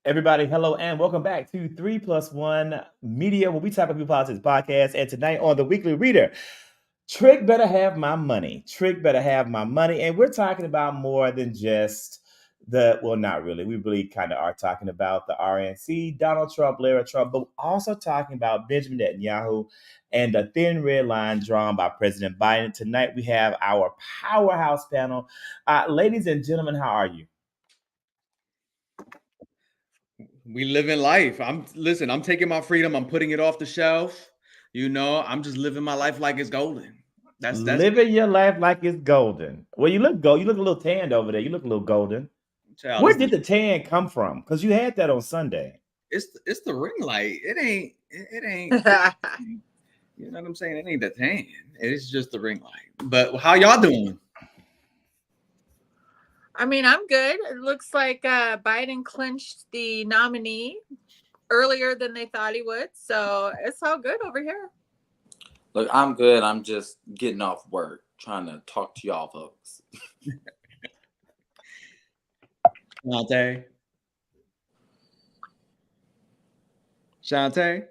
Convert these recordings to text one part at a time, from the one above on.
Everybody, hello and welcome back to 3+1 Media, where we talk about politics podcast. And tonight on the Weekly Reader, Trick better have my money. Trick better have my money. And we're talking about more than just not really. We really kind of are talking about the RNC, Donald Trump, Lara Trump, but also talking about Benjamin Netanyahu and the thin red line drawn by President Biden. Tonight we have our powerhouse panel. Ladies and gentlemen, how are you? We live in life. I'm taking my freedom. I'm putting it off the shelf. I'm just living my life like it's golden. That's living your life like it's golden. Well, you look gold. You look a little tanned over there. You look a little golden. Child, where did the tan come from? Because you had that on Sunday. It's the ring light. It ain't. You know what I'm saying? It ain't the tan. It's just the ring light. But how y'all doing? I mean, I'm good. It looks like Biden clinched the nominee earlier than they thought he would. So it's all good over here. Look, I'm good. I'm just getting off work, trying to talk to y'all folks. Shantae?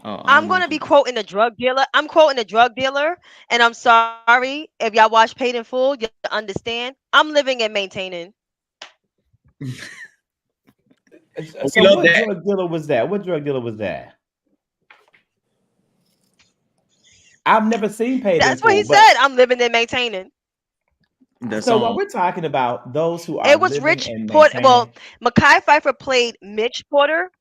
Oh, I'm going to be quoting a drug dealer. I'm quoting a drug dealer, and I'm sorry if y'all watch Paid in Full, you understand. I'm living and maintaining. So what drug dealer was that? What drug dealer was that? I've never seen Paid in Full. That's what he said. I'm living and maintaining. So what we're talking about, those who are it was Rich Porter. Well, Mekhi Phifer played Mitch Porter.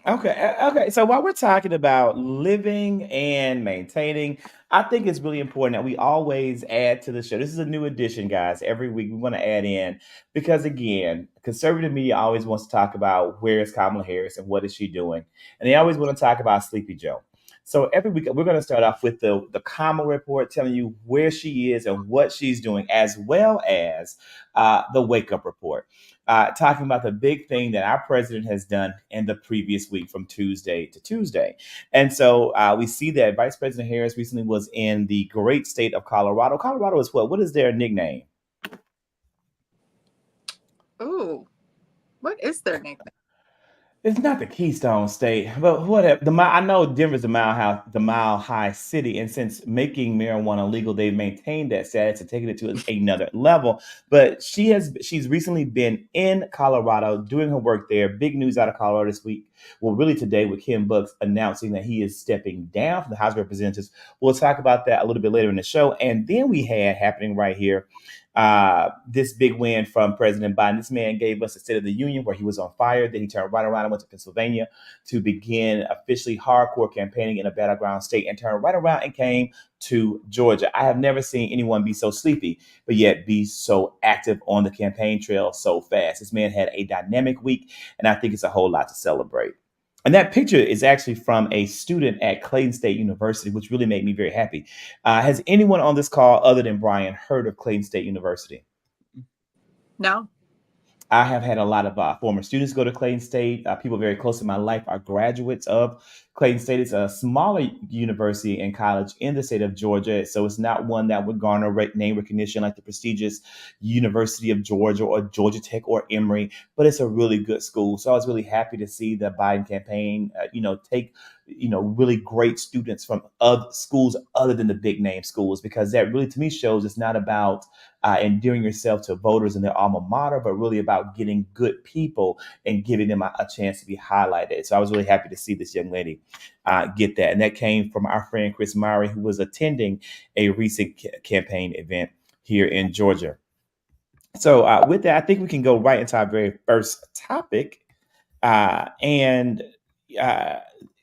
Okay. So while we're talking about living and maintaining, I think it's really important that we always add to the show. This is a new edition, guys. Every week we want to add in because, again, conservative media always wants to talk about where is Kamala Harris and what is she doing, and they always want to talk about Sleepy Joe. So every week we're going to start off with the Kamala report, telling you where she is and what she's doing, as well as the wake up report. Talking about the big thing that our president has done in the previous week from Tuesday to Tuesday. And so we see that Vice President Harris recently was in the great state of Colorado. Colorado is what? What is their nickname? Ooh, what is their nickname? It's not the Keystone State, but whatever. I know Denver's the mile high city, and since making marijuana legal, they've maintained that status and taken it to another level. But she's recently been in Colorado doing her work there. Big news out of Colorado this week. Well, really today, with Kim Bucks announcing that he is stepping down from the House of Representatives. We'll talk about that a little bit later in the show. And then we had happening right here, this big win from President Biden. This man gave us a State of the Union where he was on fire. Then he turned right around and went to Pennsylvania to begin officially hardcore campaigning in a battleground state, and turned right around and came to Georgia. I have never seen anyone be so sleepy, but yet be so active on the campaign trail so fast. This man had a dynamic week, and I think it's a whole lot to celebrate. And that picture is actually from a student at Clayton State University, which really made me very happy. Has anyone on this call, other than Brian, heard of Clayton State University? No. I have had a lot of former students go to Clayton State. People very close to my life are graduates of Clayton State. It's a smaller university and college in the state of Georgia, so it's not one that would garner name recognition like the prestigious University of Georgia or Georgia Tech or Emory, but it's a really good school. So I was really happy to see the Biden campaign, take really great students from other schools other than the big name schools, because that really, to me, shows it's not about endearing yourself to voters in their alma mater, but really about getting good people and giving them a chance to be highlighted. So I was really happy to see this young lady get that. And that came from our friend Chris Murray, who was attending a recent campaign event here in Georgia. So with that, I think we can go right into our very first topic.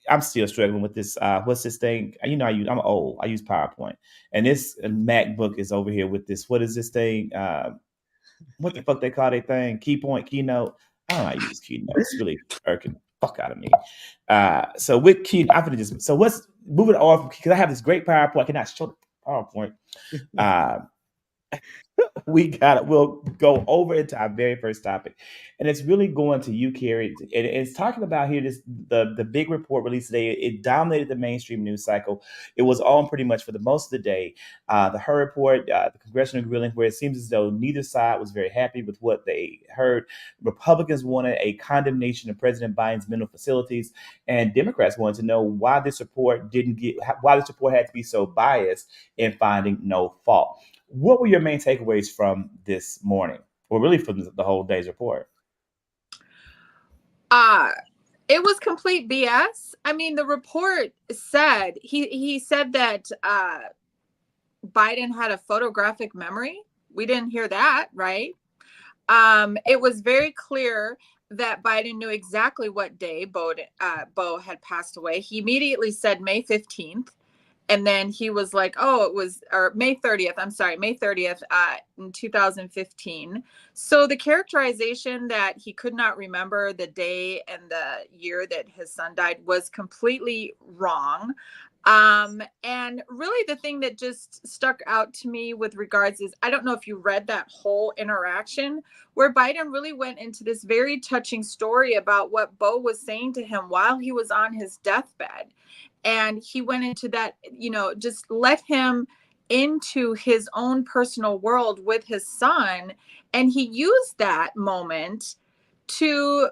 I'm still struggling with this. What's this thing? I'm old. I use PowerPoint, and this MacBook is over here with this. What is this thing? What the fuck they call that thing? Keynote. I don't know how to use Keynote. It's really irking the fuck out of me. So with Keynote, I'm gonna so let's move it off because I have this great PowerPoint. I cannot show the PowerPoint. we'll go over into our very first topic, and it's really going to you, Carrie. And it's talking about here the big report released today. It dominated the mainstream news cycle. It was on pretty much for the most of the day. The Her report, the congressional grilling, where it seems as though neither side was very happy with what they heard. Republicans wanted a condemnation of President Biden's mental facilities, and Democrats wanted to know why this report had to be so biased in finding no fault. What were your main takeaways from this morning, or really from the whole day's report? It was complete BS. I mean, the report said he said that Biden had a photographic memory. We didn't hear that, right? It was very clear that Biden knew exactly what day Bo had passed away. He immediately said May 15th. And then he was like, oh, it was, or May 30th, I'm sorry, May 30th in 2015. So the characterization that he could not remember the day and the year that his son died was completely wrong. And really the thing that just stuck out to me with regards is, I don't know if you read that whole interaction where Biden really went into this very touching story about what Bo was saying to him while he was on his deathbed. And he went into that, just let him into his own personal world with his son. And he used that moment to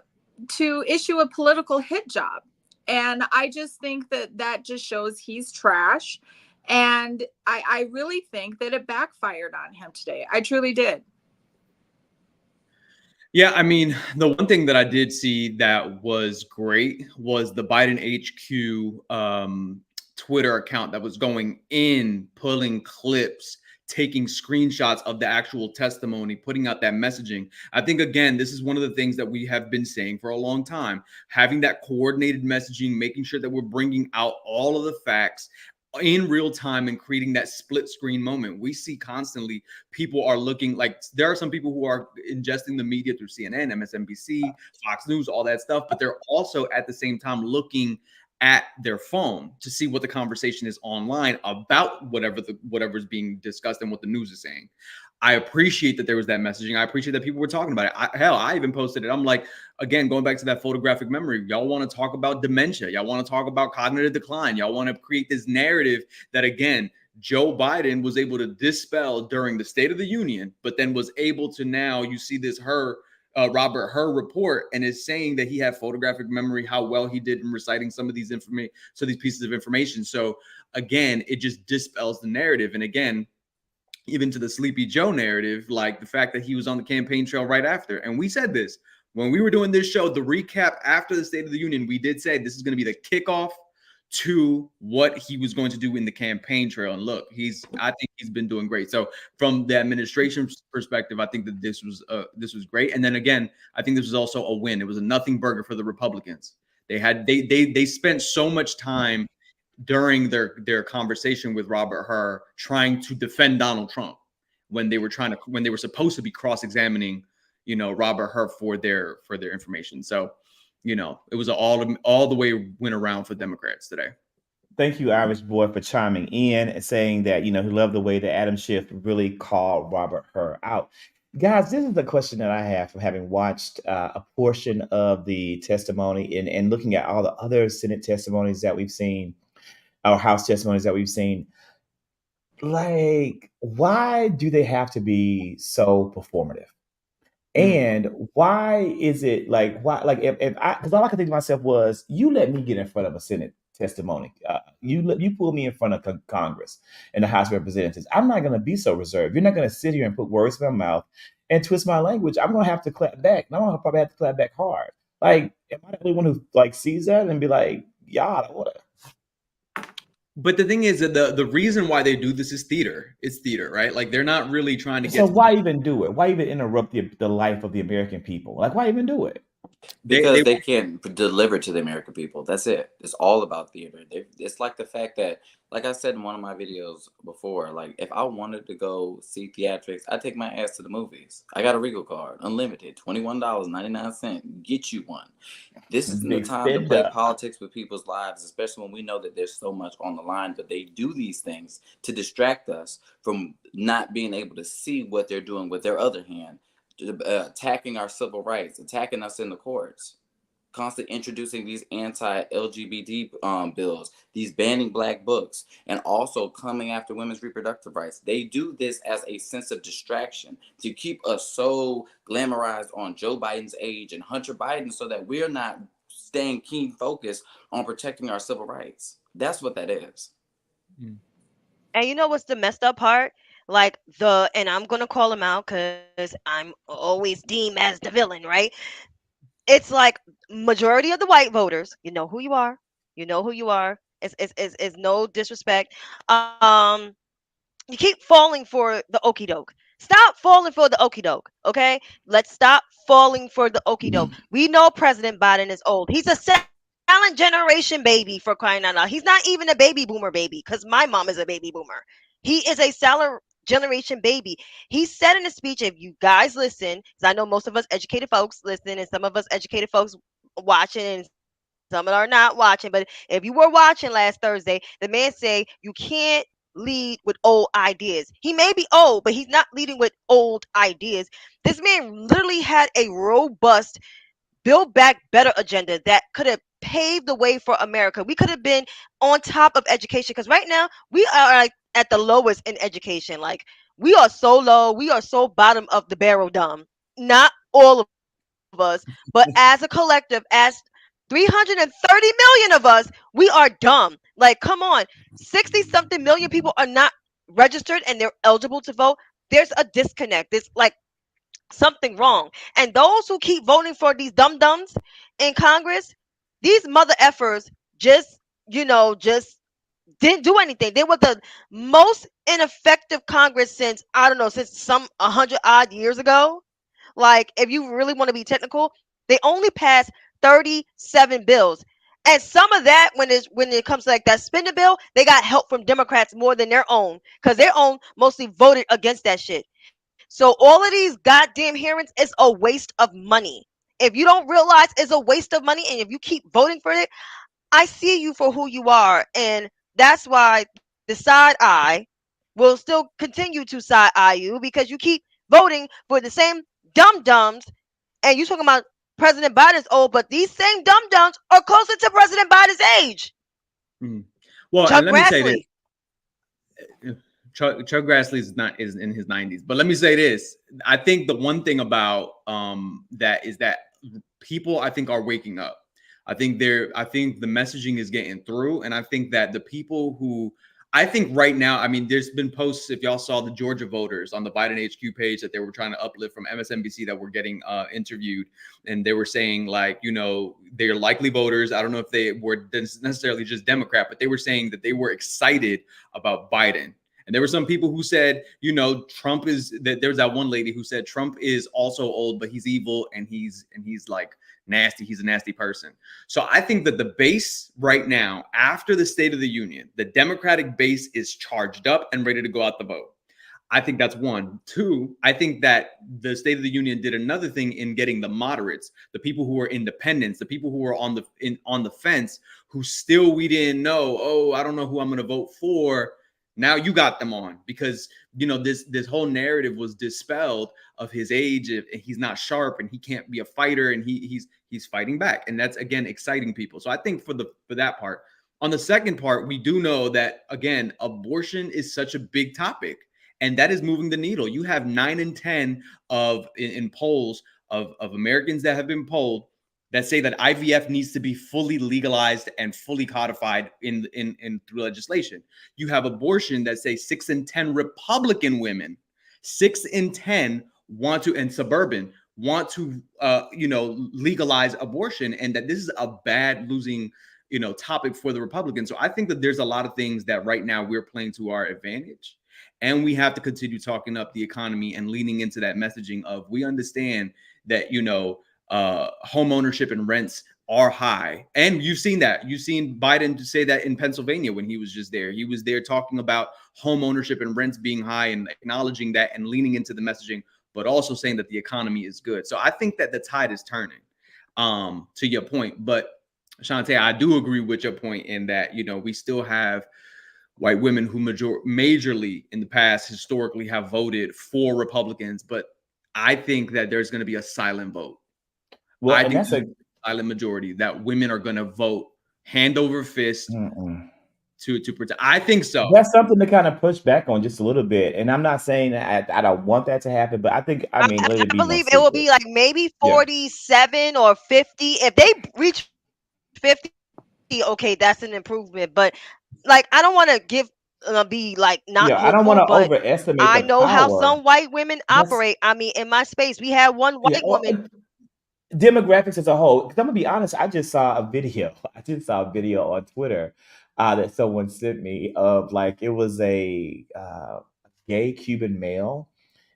issue a political hit job. And I just think that just shows he's trash. And I really think that it backfired on him today. I truly did. Yeah, I mean, the one thing that I did see that was great was the Biden HQ Twitter account that was going in, pulling clips, taking screenshots of the actual testimony, putting out that messaging. I think, again, this is one of the things that we have been saying for a long time, having that coordinated messaging, making sure that we're bringing out all of the facts in real time and creating that split screen moment. We see constantly people are looking like, there are some people who are ingesting the media through CNN, MSNBC, Fox News, all that stuff, but they're also at the same time looking at their phone to see what the conversation is online about whatever's being discussed and what the news is saying. I appreciate that there was that messaging. I appreciate that people were talking about it. I even posted it. I'm like, again, going back to that photographic memory, y'all want to talk about dementia. Y'all want to talk about cognitive decline. Y'all want to create this narrative that, again, Joe Biden was able to dispel during the State of the Union, but then was able to, now you see this Robert Her report, and is saying that he had photographic memory, how well he did in reciting some of these pieces of information. So again, it just dispels the narrative. And again, even to the Sleepy Joe narrative, like the fact that he was on the campaign trail right after. And we said this when we were doing this show, the recap after the State of the Union, we did say this is going to be the kickoff to what he was going to do in the campaign trail. And look, I think he's been doing great. So from the administration's perspective, I think that this was great. And then again, I think this was also a win. It was a nothing burger for the Republicans. They spent so much time during their conversation with Robert Her trying to defend Donald Trump when they were supposed to be cross-examining, Robert Her for their information. So, it was all the way went around for Democrats today. Thank you, Irish Boy, for chiming in and saying that, he loved the way that Adam Schiff really called Robert Her out. Guys, this is the question that I have from having watched a portion of the testimony and looking at all the other Senate testimonies that we've seen, our House testimonies that we've seen. Like, why do they have to be so performative? And why is it because all I could think to myself was, you let me get in front of a Senate testimony. You pull me in front of Congress and the House of Representatives. I'm not going to be so reserved. You're not going to sit here and put words in my mouth and twist my language. I'm going to have to clap back. And I'm going to probably have to clap back hard. Like, am I the only one who sees that and be like, y'all, order? But the thing is that the reason why they do this is theater. It's theater, right? Like, they're not really trying to get. So why even do it? Why even interrupt the life of the American people? Like, why even do it? Because they can't deliver to the American people. That's it. It's all about theater. It's like the fact that, like I said in one of my videos before, like if I wanted to go see theatrics, I'd take my ass to the movies. I got a Regal card, unlimited, $21.99. Get you one. This isn't the Big time to play spender. politics with people's lives, especially when we know that there's so much on the line. But they do these things to distract us from not being able to see what they're doing with their other hand. Attacking our civil rights, attacking us in the courts, constantly introducing these anti-LGBT bills, these banning black books, and also coming after women's reproductive rights. They do this as a sense of distraction to keep us so glamorized on Joe Biden's age and Hunter Biden so that we're not staying keen focused on protecting our civil rights. That's what that is. And you know what's the messed up part? Like and I'm gonna call him out because I'm always deemed as the villain, right? It's like majority of the white voters, you know who you are, you know who you are. It's no disrespect. You keep falling for the okey doke. Stop falling for the okey doke, okay? Let's stop falling for the okey doke. We know President Biden is old. He's a silent generation baby, for crying out loud. He's not even a baby boomer baby because my mom is a baby boomer. He is a silent generation baby. He said in a speech, if you guys listen, because I know most of us educated folks listen and some of us educated folks watching and some are not watching, but if you were watching last Thursday, the man say you can't lead with old ideas. He may be old, but he's not leading with old ideas. This man literally had a robust build back better agenda that could have paved the way for America. We could have been on top of education because right now we are like at the lowest in education. Like we are so low, we are so bottom of the barrel dumb. Not all of us, but as a collective, as 330 million of us, we are dumb. Like, come on, 60 something million people are not registered and they're eligible to vote. There's a disconnect. There's like something wrong. And those who keep voting for these dum dums in Congress, these mother effers just, just didn't do anything. They were the most ineffective Congress since, I don't know, since some 100 odd years ago. Like, if you really want to be technical, they only passed 37 bills. And some of that, when it comes to like that spending bill, they got help from Democrats more than their own, because their own mostly voted against that shit. So all of these goddamn hearings is a waste of money. If you don't realize it's a waste of money, and if you keep voting for it, I see you for who you are. And that's why the side eye will still continue to side eye you, because you keep voting for the same dumb dumbs. And you talking about President Biden's old, but these same dumb dumbs are closer to President Biden's age. Well, Chuck and let me say Grassley. this. Chuck Grassley is in his 90s, but let me say this. I think the one thing about that is that people, I think, are waking up. I think the messaging is getting through, and I think that the people who, I think right now, I mean, there's been posts, if y'all saw the Georgia voters on the Biden HQ page that they were trying to uplift from MSNBC that were getting interviewed, and they were saying, like, they're likely voters. I don't know if they were necessarily just Democrat, but they were saying that they were excited about Biden. And there were some people who said, Trump is that. There's that one lady who said Trump is also old, but he's evil and he's like nasty. He's a nasty person. So I think that the base right now, after the State of the Union, the Democratic base is charged up and ready to go out the vote. I think that's one. Two, I think that the State of the Union did another thing in getting the moderates, the people who are independents, the people who are on the fence, who still we didn't know. Oh, I don't know who I'm going to vote for. Now you got them on, because this whole narrative was dispelled of his age. He's not sharp and he can't be a fighter, and he's fighting back, and that's again exciting people. So I think for that part. On the second part, we do know that again abortion is such a big topic, and that is moving the needle. You have 9 in 10 in polls of Americans that have been polled that say that IVF needs to be fully legalized and fully codified in through legislation. You have abortion that say 6 in 10 Republican women, 6 in 10 want to, and suburban want to, legalize abortion, and that this is a bad losing, topic for the Republicans. So I think that there's a lot of things that right now we're playing to our advantage, and we have to continue talking up the economy and leaning into that messaging of, we understand that, home ownership and rents are high. And you've seen that. You've seen Biden to say that in Pennsylvania when he was just there. He was there talking about home ownership and rents being high and acknowledging that and leaning into the messaging, but also saying that the economy is good. So I think that the tide is turning, to your point. But Shantae, I do agree with your point in that, you know, we still have white women who majorly in the past historically have voted for Republicans, but I think that there's going to be a silent vote. Well, I and think that's a silent majority that women are going to vote hand over fist to protect. I think so. That's something to kind of push back on just a little bit. And I'm not saying that I don't want that to happen, but I think, I mean, let it be no believe it will secret. be like maybe Yeah. 47 or 50. If they reach 50, okay, that's an improvement. But like, I don't want to be like not Yeah, I don't want hopeful, to but overestimate I the know how power. some white women That's operate. I mean, in my space, we had one yeah, white woman. demographics as a whole. Because I'm gonna be honest, I just saw a video. I just saw a video on Twitter that someone sent me of like it was a gay Cuban male,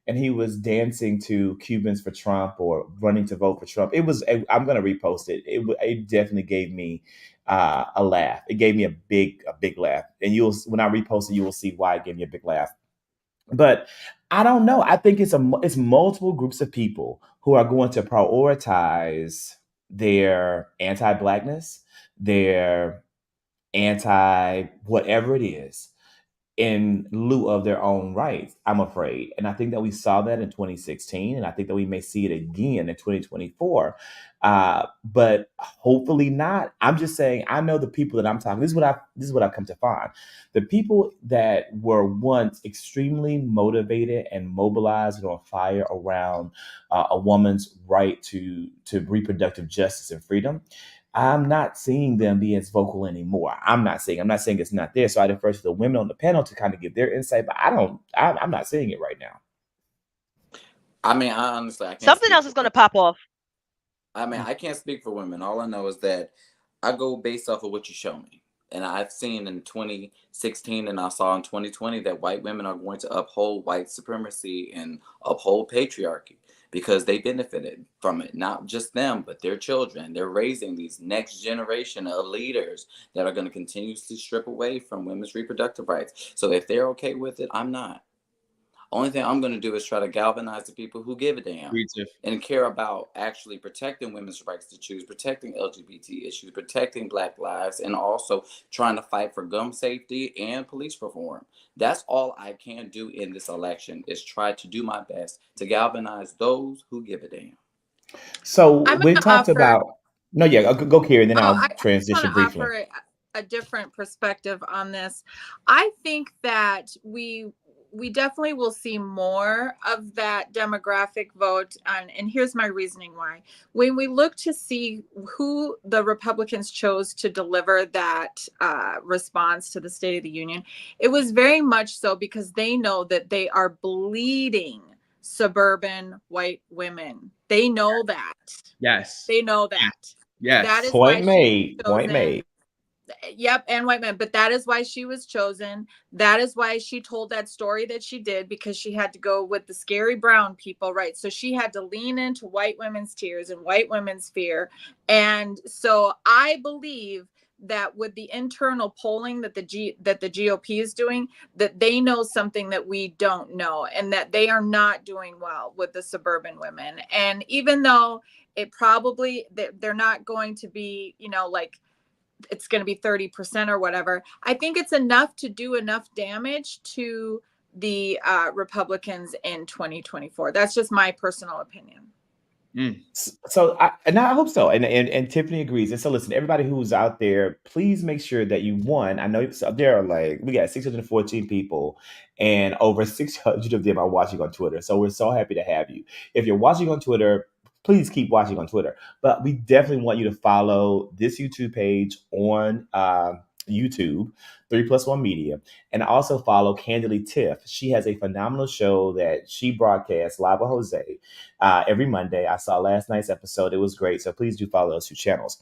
and he was dancing to Cubans for Trump or running to vote for Trump. I'm gonna repost it. It definitely gave me a laugh. It gave me a big laugh. And when I repost it, you will see why it gave me a big laugh. But I don't know. I think it's multiple groups of people who are going to prioritize their anti-blackness, their anti whatever it is, in lieu of their own rights, I'm afraid. And I think that we saw that in 2016, and I think that we may see it again in 2024. But hopefully not. I'm just saying, I know the people that I'm talking. This is what I've come to find. The people that were once extremely motivated and mobilized and on fire around a woman's right to reproductive justice and freedom, I'm not seeing them be as vocal anymore. I'm not saying it's not there. So I defer to the women on the panel to kind of give their insight, but I'm not seeing it right now. I mean, I honestly, I can't. Something else is going to pop off. I mean, I can't speak for women. All I know is that I go based off of what you show me. And I've seen in 2016 and I saw in 2020 that white women are going to uphold white supremacy and uphold patriarchy because they benefited from it. Not just them, but their children. They're raising these next generation of leaders that are going to continuously strip away from women's reproductive rights. So if they're okay with it, I'm not. Only thing I'm going to do is try to galvanize the people who give a damn and care about actually protecting women's rights to choose, protecting LGBT issues, protecting Black lives, and also trying to fight for gun safety and police reform. That's all I can do in this election is try to do my best to galvanize those who give a damn. So I'm we gonna talked offer- about no, yeah, go Carrie, and then I'll I transition want to briefly. offer a different perspective on this. I think that we definitely will see more of that demographic vote. And here's my reasoning why. When we look to see who the Republicans chose to deliver that response to the State of the Union, it was very much so because they know that they are bleeding suburban white women. They know that. Yes. They know that. Yes. That is Point why made. Point Point made. Yep, and white men. But that is why she was chosen. That is why she told that story that she did, because she had to go with the scary brown people, right? So she had to lean into white women's tears and white women's fear. And so I believe that with the internal polling that the GOP is doing, that they know something that we don't know, and that they are not doing well with the suburban women. And even though it probably they're not going to be, like it's going to be 30% or whatever, I think it's enough to do enough damage to the Republicans in 2024. That's just my personal opinion. So I hope so, and Tiffany agrees. And so listen, everybody who's out there, please make sure that you I know there are we got 614 people, and over 600 of them are watching on Twitter. So we're so happy to have you. If you're watching on Twitter, please keep watching on Twitter. But we definitely want you to follow this YouTube page on YouTube, 3+1 Media, and also follow Candidly Tiff. She has a phenomenal show that she broadcasts live with Jose every Monday. I saw last night's episode. It was great. So please do follow those two channels.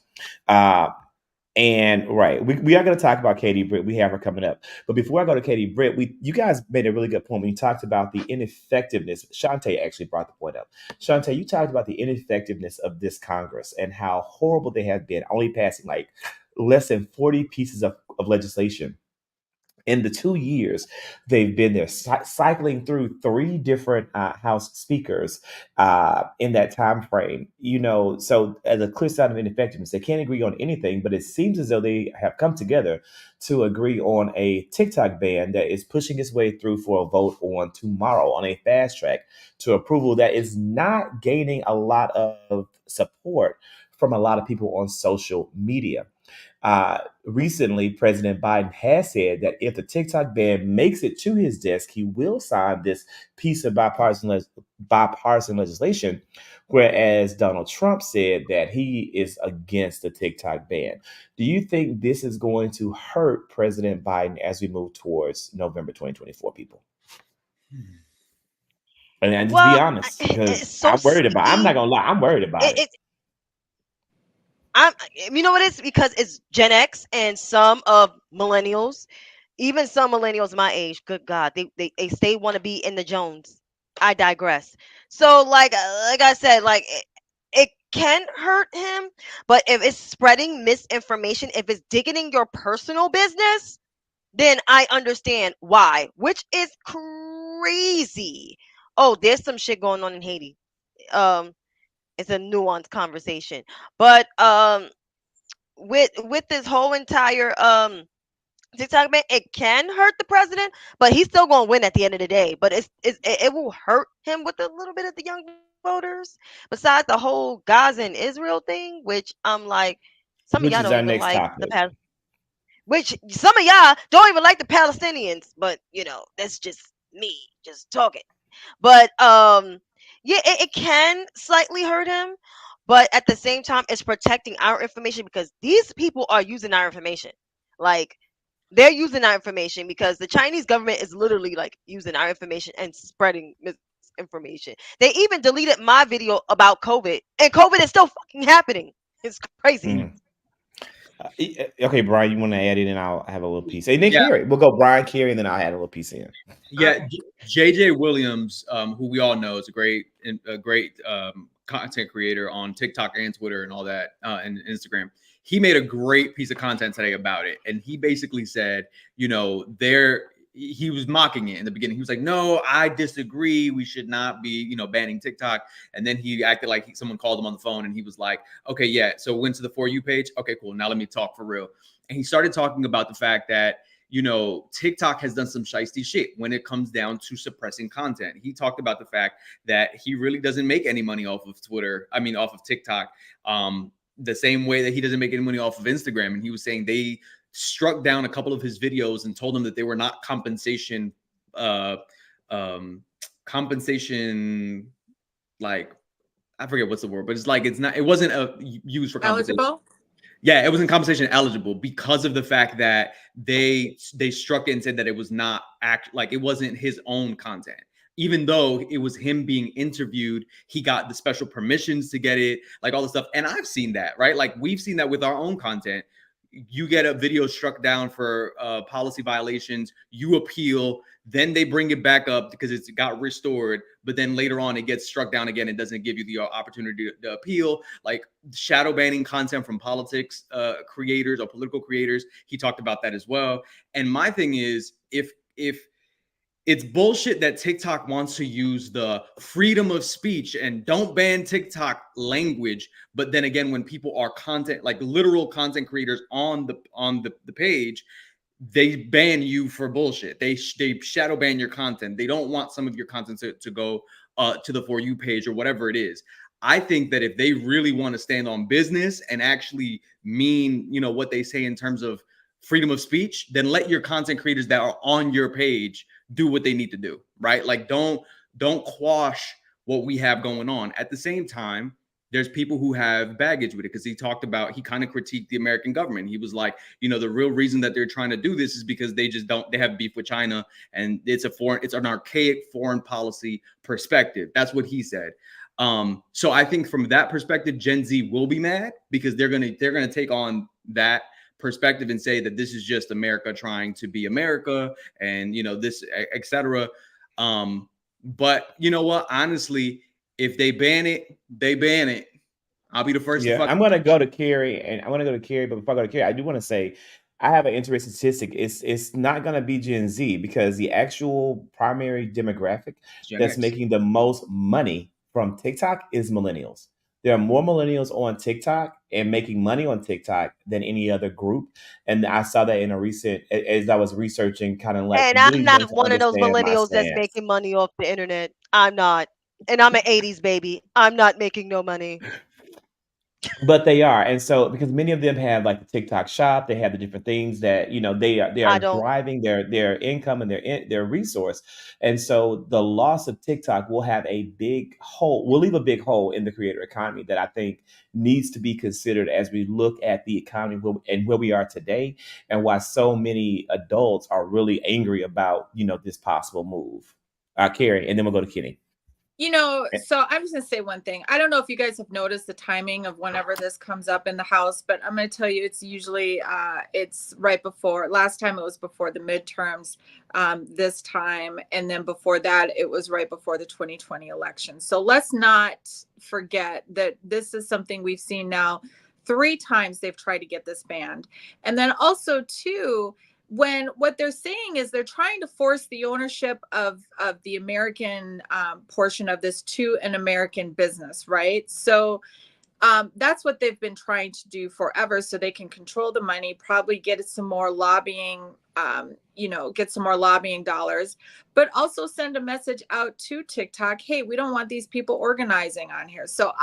And right, we are going to talk about Katie Britt. We have her coming up. But before I go to Katie Britt, you guys made a really good point when you talked about the ineffectiveness. Shantae actually brought the point up. Shantae, you talked about the ineffectiveness of this Congress and how horrible they have been, only passing like less than 40 pieces of legislation. In the 2 years they've been there, cycling through 3 different House speakers in that time frame. So as a clear sign of ineffectiveness, they can't agree on anything. But it seems as though they have come together to agree on a TikTok ban that is pushing its way through for a vote on tomorrow on a fast track to approval that is not gaining a lot of support from a lot of people on social media. Recently, President Biden has said that if the TikTok ban makes it to his desk, he will sign this piece of bipartisan legislation, whereas Donald Trump said that he is against the TikTok ban. Do you think this is going to hurt President Biden as we move towards November 2024, people? And just be Well, honest, it's because so I'm not sneaky. gonna lie, I'm worried about it. It, I'm, you know what it is? Because it's Gen X and some of millennials, even some millennials my age. Good God, they stay want to be in the Jones. I digress. So like I said, like it can hurt him, but if it's spreading misinformation, if it's digging in your personal business, then I understand why, which is crazy. Oh, there's some shit going on in Haiti. Um, it's a nuanced conversation, but with this whole entire TikTok ban, it can hurt the president, but he's still going to win at the end of the day. But it will hurt him with a little bit of the young voters. Besides the whole Gaza and Israel thing, which I'm like, some of Which y'all is don't our even next like topic. which some of y'all don't even like the Palestinians, but that's just me just talking. But yeah, it can slightly hurt him, but at the same time, it's protecting our information because these people are using our information. Like they're using our information because the Chinese government is literally like using our information and spreading misinformation. They even deleted my video about COVID, and COVID is still fucking happening. It's crazy. Mm. Okay, Brian, you want to add it, and I'll have a little piece. And then Yeah. Carrie, we'll go Brian, Carrie, and then I'll add a little piece in. Yeah, JJ Williams, who we all know is a great content creator on TikTok and Twitter and all that, and Instagram. He made a great piece of content today about it, and he basically said, he was mocking it in the beginning. He was like, "No, I disagree. We should not be, banning TikTok." And then he acted like someone called him on the phone, and he was like, "Okay, yeah." So went to the For You page. Okay, cool. Now let me talk for real. And he started talking about the fact that TikTok has done some shiesty shit when it comes down to suppressing content. He talked about the fact that he really doesn't make any money off of off of TikTok, the same way that he doesn't make any money off of Instagram. And he was saying they struck down a couple of his videos and told him that they were not compensation, like, I forget what's the word, but it wasn't used for compensation. Eligible? Yeah, it wasn't compensation eligible because of the fact that they struck it and said that it was not it wasn't his own content. Even though it was him being interviewed, he got the special permissions to get it, like all the stuff. And I've seen that, right? Like we've seen that with our own content. You get a video struck down for policy violations, you appeal, then they bring it back up because it's got restored, but then later on it gets struck down again. It doesn't give you the opportunity to appeal. Like shadow banning content from politics creators or political creators, he talked about that as well. And my thing is, if it's bullshit that TikTok wants to use the freedom of speech and don't ban TikTok language. But then again, when people are content, like literal content creators on the page, they ban you for bullshit. They shadow ban your content. They don't want some of your content to go to the For You page or whatever it is. I think that if they really want to stand on business and actually mean, what they say in terms of freedom of speech, then let your content creators that are on your page do what they need to do, right? Like don't quash what we have going on. At the same time, there's people who have baggage with it, because he kind of critiqued the American government. He was like, the real reason that they're trying to do this is because they have beef with China, and it's an archaic foreign policy perspective. That's what he said. So I think from that perspective, Gen Z will be mad because they're gonna take on that perspective and say that this is just America trying to be America and, this, etc. But you know what? Honestly, if they ban it, they ban it. I'll be the first to Yeah, fuck. I'm gonna go to Carrie, and I want to go to Carrie. But before I go to Carrie, I do want to say I have an interesting statistic. It's not gonna be Gen Z because the actual primary demographic Gen that's X. making the most money from TikTok is millennials. There are more millennials on TikTok and making money on TikTok than any other group. And I saw that in a recent, as I was researching, kind of like And really I'm wanting not to one of those understand my millennials that's stance. making money off the internet. I'm not. And I'm an 80s baby. I'm not making no money. But they are, and so because many of them have like the TikTok shop, they have the different things that they I are don't. driving their income and their resource, and so the loss of TikTok will have a big hole. Will leave a big hole in the creator economy that I think needs to be considered as we look at the economy and where we are today, and why so many adults are really angry about this possible move. Carrie, and then we'll go to Kenny. So I'm just going to say one thing. I don't know if you guys have noticed the timing of whenever this comes up in the House, but I'm going to tell you it's usually it's right before. Last time it was before the midterms, this time, and then before that it was right before the 2020 election. So let's not forget that this is something we've seen now 3 times they've tried to get this banned. And then also too, when what they're saying is they're trying to force the ownership of the American portion of this to an American business, right? So that's what they've been trying to do forever, so they can control the money, probably get some more lobbying, get some more lobbying dollars, but also send a message out to TikTok, hey, we don't want these people organizing on here. So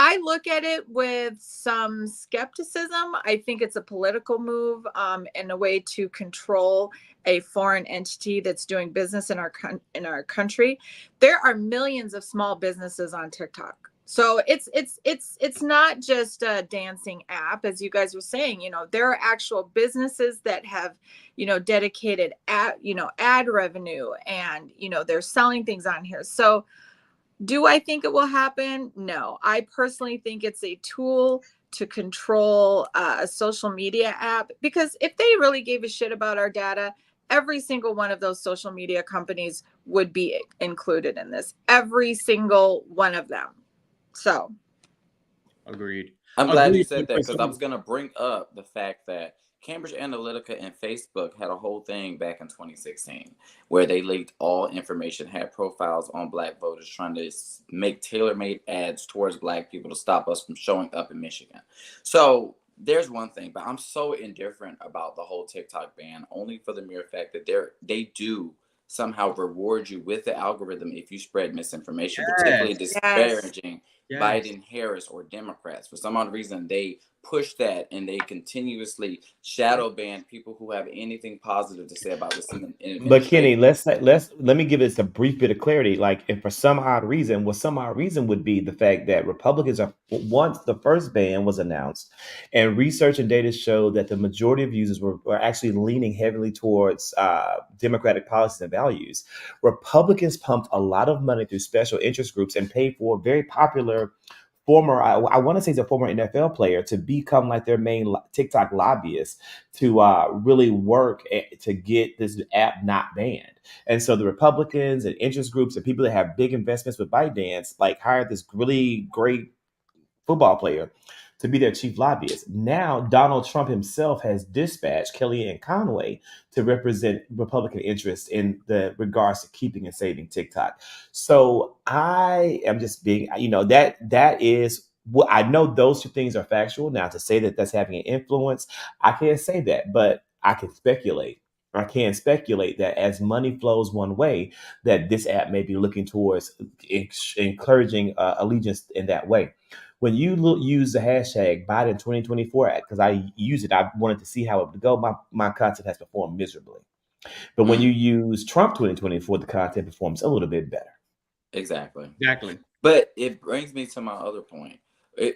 I look at it with some skepticism. I think it's a political move and a way to control a foreign entity that's doing business in our country. There are millions of small businesses on TikTok. So it's not just a dancing app, as you guys were saying. There are actual businesses that have, dedicated ad revenue, and they're selling things on here. So do I think it will happen? No. I personally think it's a tool to control a social media app, because if they really gave a shit about our data, every single one of those social media companies would be included in this. Every single one of them. So. Agreed. I'm glad you said that, because I was going to bring up the fact that Cambridge Analytica and Facebook had a whole thing back in 2016 where they leaked all information, had profiles on Black voters, trying to make tailor-made ads towards Black people to stop us from showing up in Michigan. So there's one thing, but I'm so indifferent about the whole TikTok ban, only for the mere fact that they do somehow reward you with the algorithm if you spread misinformation, particularly disparaging Biden, Harris, or Democrats. For some odd reason, they push that, and they continuously shadow ban people who have anything positive to say about this. But Kenny, let me give this a brief bit of clarity. Like, if for some odd reason, would be the fact that Republicans are, once the first ban was announced, and research and data showed that the majority of users were actually leaning heavily towards Democratic policies and values. Republicans pumped a lot of money through special interest groups and paid for very popular former, I want to say he's a former NFL player, to become like their main TikTok lobbyist to really work to get this app not banned. And so the Republicans and interest groups and people that have big investments with ByteDance like hired this really great football player to be their chief lobbyist. Now, Donald Trump himself has dispatched Kellyanne Conway to represent Republican interests in the regards to keeping and saving TikTok. So I am just being, that is what I know. Those two things are factual. Now, to say that that's having an influence, I can't say that, but I can speculate. I can speculate that as money flows one way, that this app may be looking towards encouraging allegiance in that way. When you use the hashtag Biden 2024 ad, because I use it, I wanted to see how it would go. My content has performed miserably. But when you use Trump 2024, the content performs a little bit better. Exactly. But it brings me to my other point,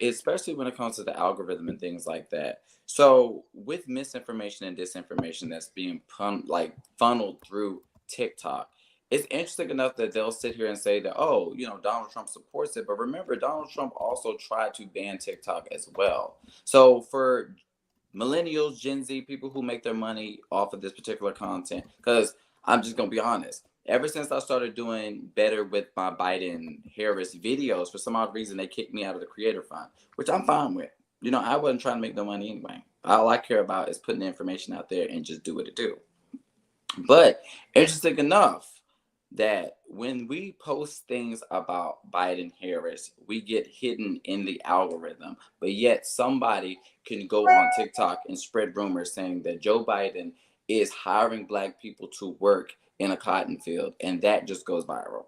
especially when it comes to the algorithm and things like that. So with misinformation and disinformation that's being funneled through TikTok, it's interesting enough that they'll sit here and say that, Donald Trump supports it. But remember, Donald Trump also tried to ban TikTok as well. So for millennials, Gen Z, people who make their money off of this particular content. Because I'm just going to be honest. Ever since I started doing better with my Biden Harris videos, for some odd reason, they kicked me out of the creator fund, which I'm fine with. You know, I wasn't trying to make no money anyway. All I care about is putting the information out there and just do what it do. But interesting enough, that when we post things about Biden Harris, we get hidden in the algorithm. But yet somebody can go on TikTok and spread rumors saying that Joe Biden is hiring Black people to work in a cotton field, and that just goes viral.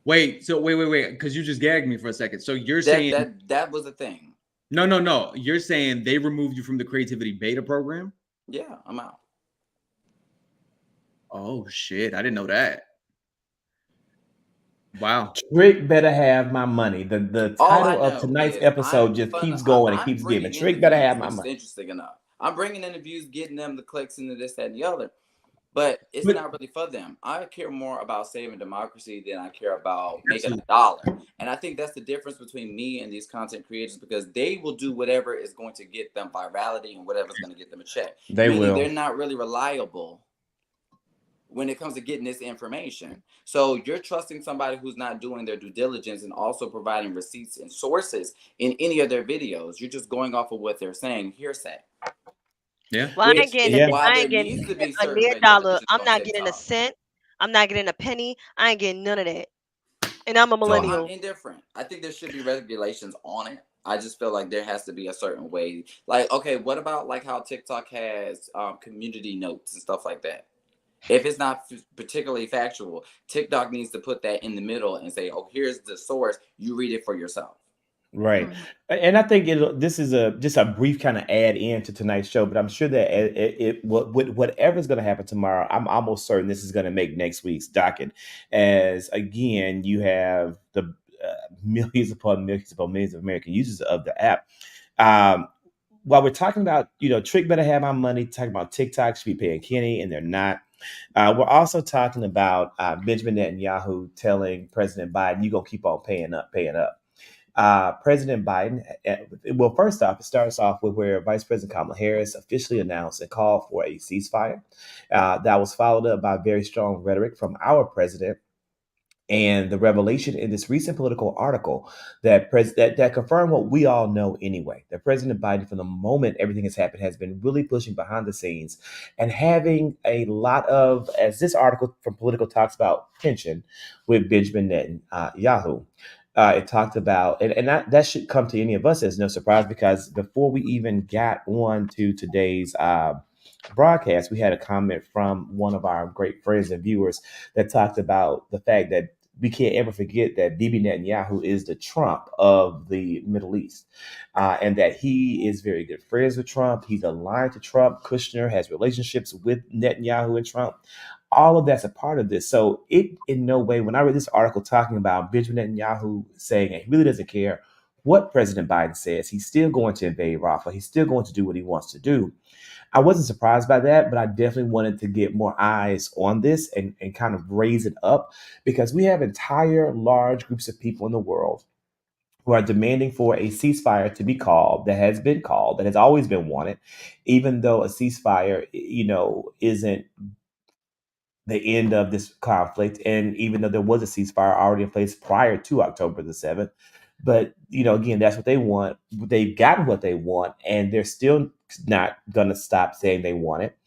Wait, because you just gagged me for a second. So you're saying that was a thing. No. You're saying they removed you from the creativity beta program? Yeah, I'm out. Oh shit, I didn't know that. Wow. Trick better have my money. The title of tonight's episode just keeps going and keeps giving. Trick better have my money. Interesting enough. I'm bringing in the views, getting them the clicks into this, that, and the other. But it's not really for them. I care more about saving democracy than I care about making $1. And I think that's the difference between me and these content creators, because they will do whatever is going to get them virality and whatever's going to get them a check. They will. They're not really reliable when it comes to getting this information. So you're trusting somebody who's not doing their due diligence and also providing receipts and sources in any of their videos. You're just going off of what they're saying, hearsay. Yeah. Well, I ain't getting a near dollar. I'm not getting a cent. I'm not getting a penny. I ain't getting none of that. And I'm a millennial. So I'm indifferent. I think there should be regulations on it. I just feel like there has to be a certain way. Like, okay, what about like how TikTok has community notes and stuff like that? If it's not particularly factual, TikTok needs to put that in the middle and say, oh, here's the source. You read it for yourself. Right. And I think this is just a brief kind of add in to tonight's show, but I'm sure that whatever's going to happen tomorrow, I'm almost certain this is going to make next week's docket. As again, you have the millions upon millions of American users of the app. While we're talking about, Trick better have my money, talking about TikTok should be paying Kenny, and they're not. We're also talking about Benjamin Netanyahu telling President Biden, you're going to keep on paying up. President Biden, well, first off, it starts off with where Vice President Kamala Harris officially announced a call for a ceasefire. That was followed up by very strong rhetoric from our president. And the revelation in this recent political article that confirmed what we all know anyway, that President Biden, from the moment everything has happened, has been really pushing behind the scenes and having a lot of, as this article from Politico talks about, tension with Benjamin Netanyahu. It talked about, and that should come to any of us as no surprise, because before we even got on to today's broadcast, we had a comment from one of our great friends and viewers that talked about the fact that we can't ever forget that Bibi Netanyahu is the Trump of the Middle East, and that he is very good friends with Trump. He's aligned to Trump. Kushner has relationships with Netanyahu and Trump. All of that's a part of this. So it, in no way, when I read this article talking about Benjamin Netanyahu saying he really doesn't care what President Biden says, he's still going to invade Rahfa. He's still going to do what he wants to do. I wasn't surprised by that, but I definitely wanted to get more eyes on this and kind of raise it up, because we have entire large groups of people in the world who are demanding for a ceasefire to be called, that has been called, that has always been wanted, even though a ceasefire, isn't the end of this conflict. And even though there was a ceasefire already in place prior to October the 7th, but, again, that's what they want. They've gotten what they want, and they're still not going to stop saying they want it.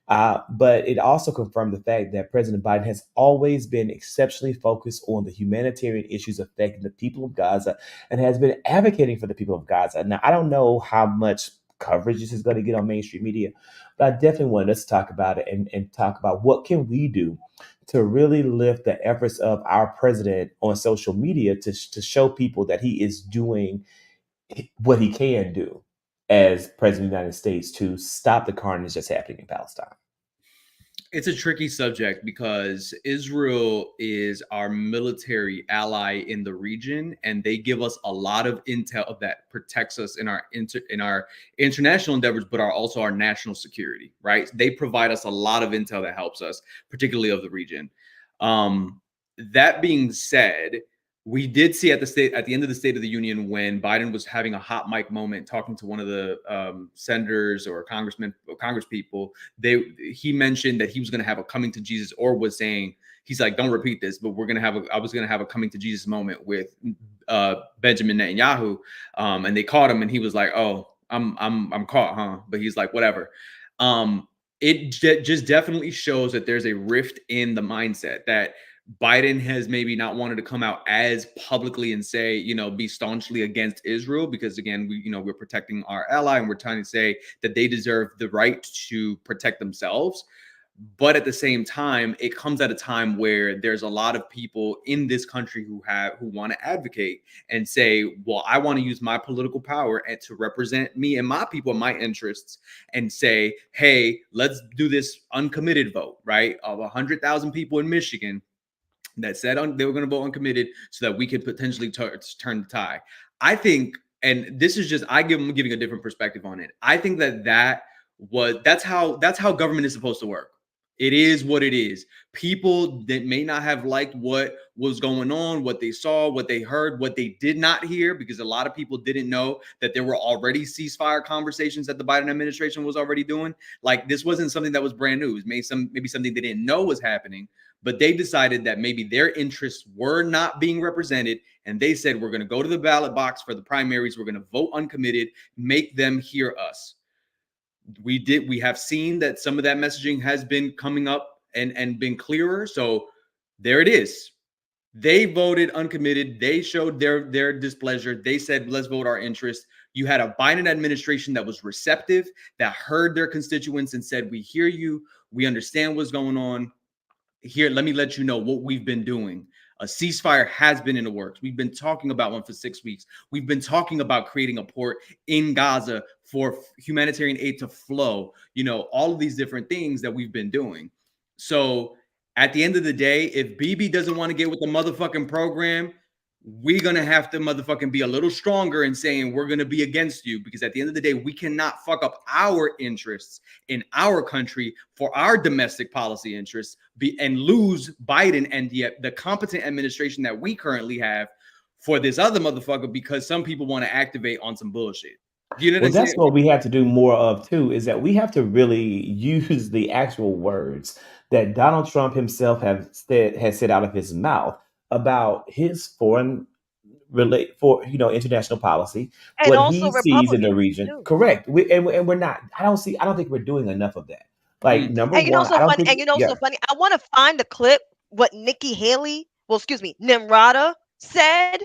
But it also confirmed the fact that President Biden has always been exceptionally focused on the humanitarian issues affecting the people of Gaza and has been advocating for the people of Gaza. Now, I don't know how much coverage this is going to get on mainstream media, but I definitely wanted us to talk about it and talk about what can we do to really lift the efforts of our president on social media to show people that he is doing what he can do as president of the United States to stop the carnage that's happening in Palestine. It's a tricky subject because Israel is our military ally in the region, and they give us a lot of intel that protects us in our international endeavors, but are also our national security, right? They provide us a lot of intel that helps us, particularly of the region. That being said, We did see at the end of the State of the Union, when Biden was having a hot mic moment talking to one of the senators or congressmen or congresspeople, he mentioned that he was going to have a coming to Jesus, or was saying, he's like, don't repeat this, but I was going to have a coming to Jesus moment with Benjamin Netanyahu, and they caught him, and he was like, oh, I'm caught, huh? But he's like, whatever. It just definitely shows that there's a rift in the mindset, that Biden has maybe not wanted to come out as publicly and say, be staunchly against Israel, because again, we're protecting our ally, and we're trying to say that they deserve the right to protect themselves. But at the same time, it comes at a time where there's a lot of people in this country who want to advocate and say, well, I want to use my political power and to represent me and my people and my interests, and say, hey, let's do this uncommitted vote, right? Of 100,000 people in Michigan that said they were going to vote uncommitted, so that we could potentially turn the tie. I think, and this is just, I'm giving a different perspective on it. I think that's how government is supposed to work. It is what it is. People that may not have liked what was going on, what they saw, what they heard, what they did not hear, because a lot of people didn't know that there were already ceasefire conversations that the Biden administration was already doing. Like, this wasn't something that was brand new. It was maybe something they didn't know was happening, but they decided that maybe their interests were not being represented. And they said, we're going to go to the ballot box for the primaries. We're going to vote uncommitted, make them hear us. We have seen that some of that messaging has been coming up and been clearer. So there it is. They voted uncommitted. They showed their displeasure. They said, let's vote our interest. You had a Biden administration that was receptive, that heard their constituents and said, we hear you. We understand what's going on. Here, let me let you know what we've been doing. A ceasefire has been in the works. We've been talking about one for 6 weeks. We've been talking about creating a port in Gaza for humanitarian aid to flow. All of these different things that we've been doing. So at the end of the day, if BB doesn't want to get with the motherfucking program, we're going to have to motherfucking be a little stronger in saying we're going to be against you, because at the end of the day, we cannot fuck up our interests in our country for our domestic policy interests and lose Biden and the competent administration that we currently have for this other motherfucker, because some people want to activate on some bullshit. You know what I'm That's saying? what we have to do more of too, is that we have to really use the actual words that Donald Trump himself has said out of his mouth about his international policy, And what also he sees in the Republicans region. too. Correct. And we're not. I don't think we're doing enough of that. Like, number And one, I don't think. so Yeah, funny. I want to find the clip what Nikki Haley, Nimrata said,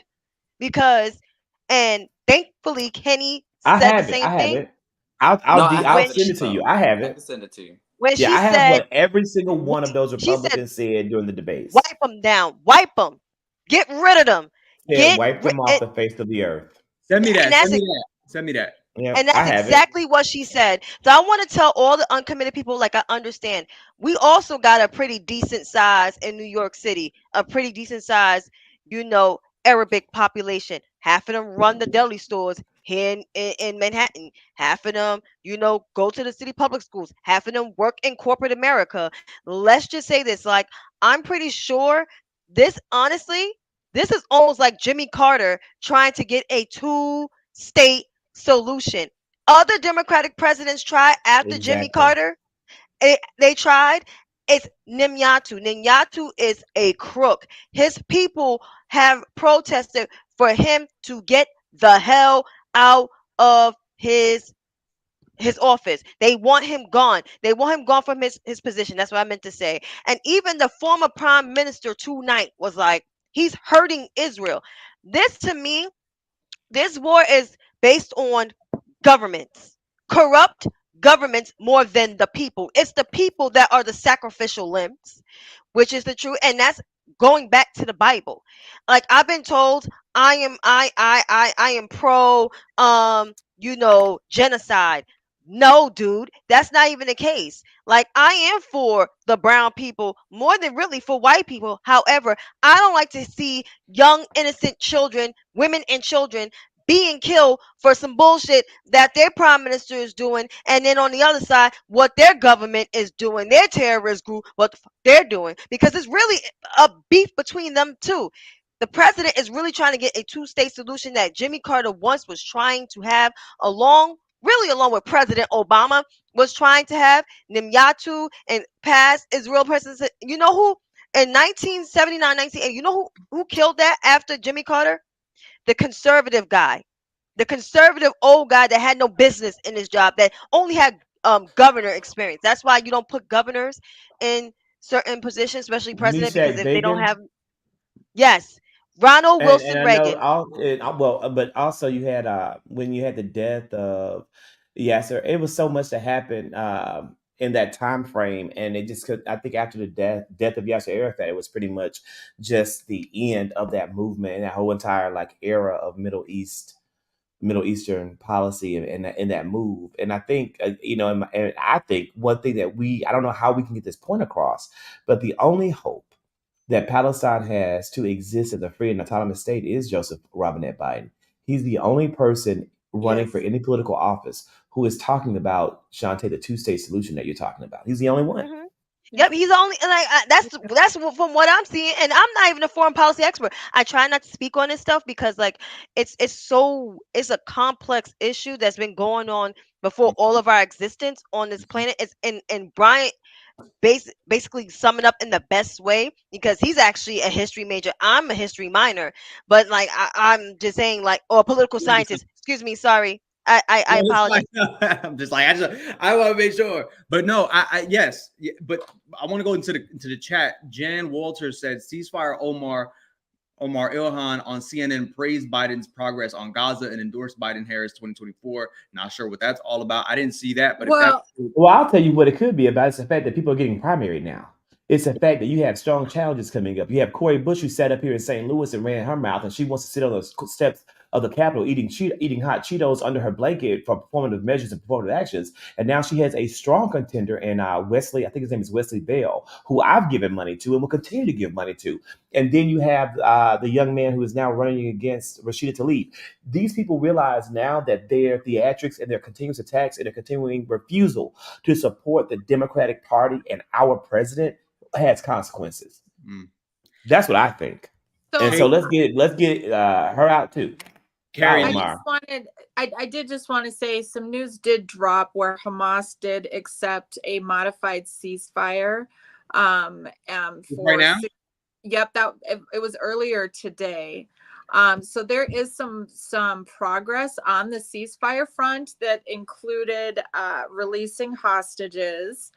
because, and thankfully Kenny I said the have it. same I have thing it. I'll No, I'll I de- I'll have when it send she it as to you. well. I have I it. can send it to you. when Yeah, she I have said what every single one of those she said Republicans said during the debates. wipe them down, wipe them, get rid of them, Said wipe them off the face of the earth. Send me and that. that's Send me that. Yeah, And I that's have it. exactly what she said. So I want to tell all the uncommitted people, like, I understand. We also got a pretty decent size in New York City, a pretty decent size, Arabic population. Half of them run the deli stores here in Manhattan. Half of them, go to the city public schools. Half of them work in corporate America. Let's just say this, like, I'm pretty sure honestly, this is almost like Jimmy Carter trying to get a two-state solution. Other Democratic presidents tried after Jimmy Exactly. Carter. They tried. It's Netanyahu. Netanyahu is a crook. His people have protested for him to get the hell out of his office. They want him gone. They want him gone from his position. That's what I meant to say. And even the former prime minister tonight was like, he's hurting Israel. This, to me, this war is based on governments, corrupt governments more than the people. It's the people that are the sacrificial lambs, which is the truth, and that's going back to the Bible. Like, I've been told, I am pro genocide. No, dude, that's not even the case. Like, I am for the brown people more than really for white people. However, I don't like to see young innocent children, women and children, being killed for some bullshit that their prime minister is doing, and then on the other side, what their government is doing, their terrorist group, what they're doing, because it's really a beef between them too. The president is really trying to get a two-state solution that Jimmy Carter once was trying to have, along with President Obama was trying to have. Netanyahu and past Israel presidents. You know who in 1979, 1980, you know who killed that after Jimmy Carter? The conservative guy, the conservative old guy that had no business in his job, that only had governor experience. That's why you don't put governors in certain positions, especially president, because Meshach if they don't Bacon. have, yes, Ronald And Wilson I know Reagan. well, but also you had when you had the death of Yasser, it was so much that happened in that time frame, and it just could. I think after the death of Yasser Arafat, it was pretty much just the end of that movement and that whole entire like era of Middle Eastern policy and that move. And I think and I think one thing that I don't know how we can get this point across, but the only hope that Palestine has to exist as a free and autonomous state is Joseph Robinette Biden. He's the only person running for Yes. any political office who is talking about, Shantae, the two-state solution that you're talking about. He's the only one. Hmm. Yep, he's only like that's from what I'm seeing, and I'm not even a foreign policy expert. I try not to speak on this stuff because like it's a complex issue that's been going on before all of our existence on this planet. It's and Brian basically sum it up in the best way because he's actually a history major. I'm a history minor, but like I'm just saying like, or a political scientist. Excuse me, sorry. I No, it's apologize. fine. I'm just like I want to make sure, but no, yes, but I want to go into the chat. Jan Walters said ceasefire. Omar Ilhan on CNN praised Biden's progress on Gaza and endorsed Biden-Harris 2024. Not sure what that's all about. I didn't see that, but Well, Well, I'll tell you what it could be about. It's the fact that people are getting primary now. It's the fact that you have strong challenges coming up. You have Cori Bush, who sat up here in St. Louis and ran her mouth, and she wants to sit on the steps of the Capitol eating hot Cheetos under her blanket for performative measures and performative actions. And now she has a strong contender in Wesley, I think his name is Wesley Bell, who I've given money to and will continue to give money to. And then you have the young man who is now running against Rashida Tlaib. These people realize now that their theatrics and their continuous attacks and their continuing refusal to support the Democratic Party and our president has consequences. Mm. That's what I think. And so let's get her out too. Carrie, I did just want to say some news did drop where Hamas did accept a modified ceasefire. For right now? Yep, it was earlier today. So there is some progress on the ceasefire front that included releasing hostages,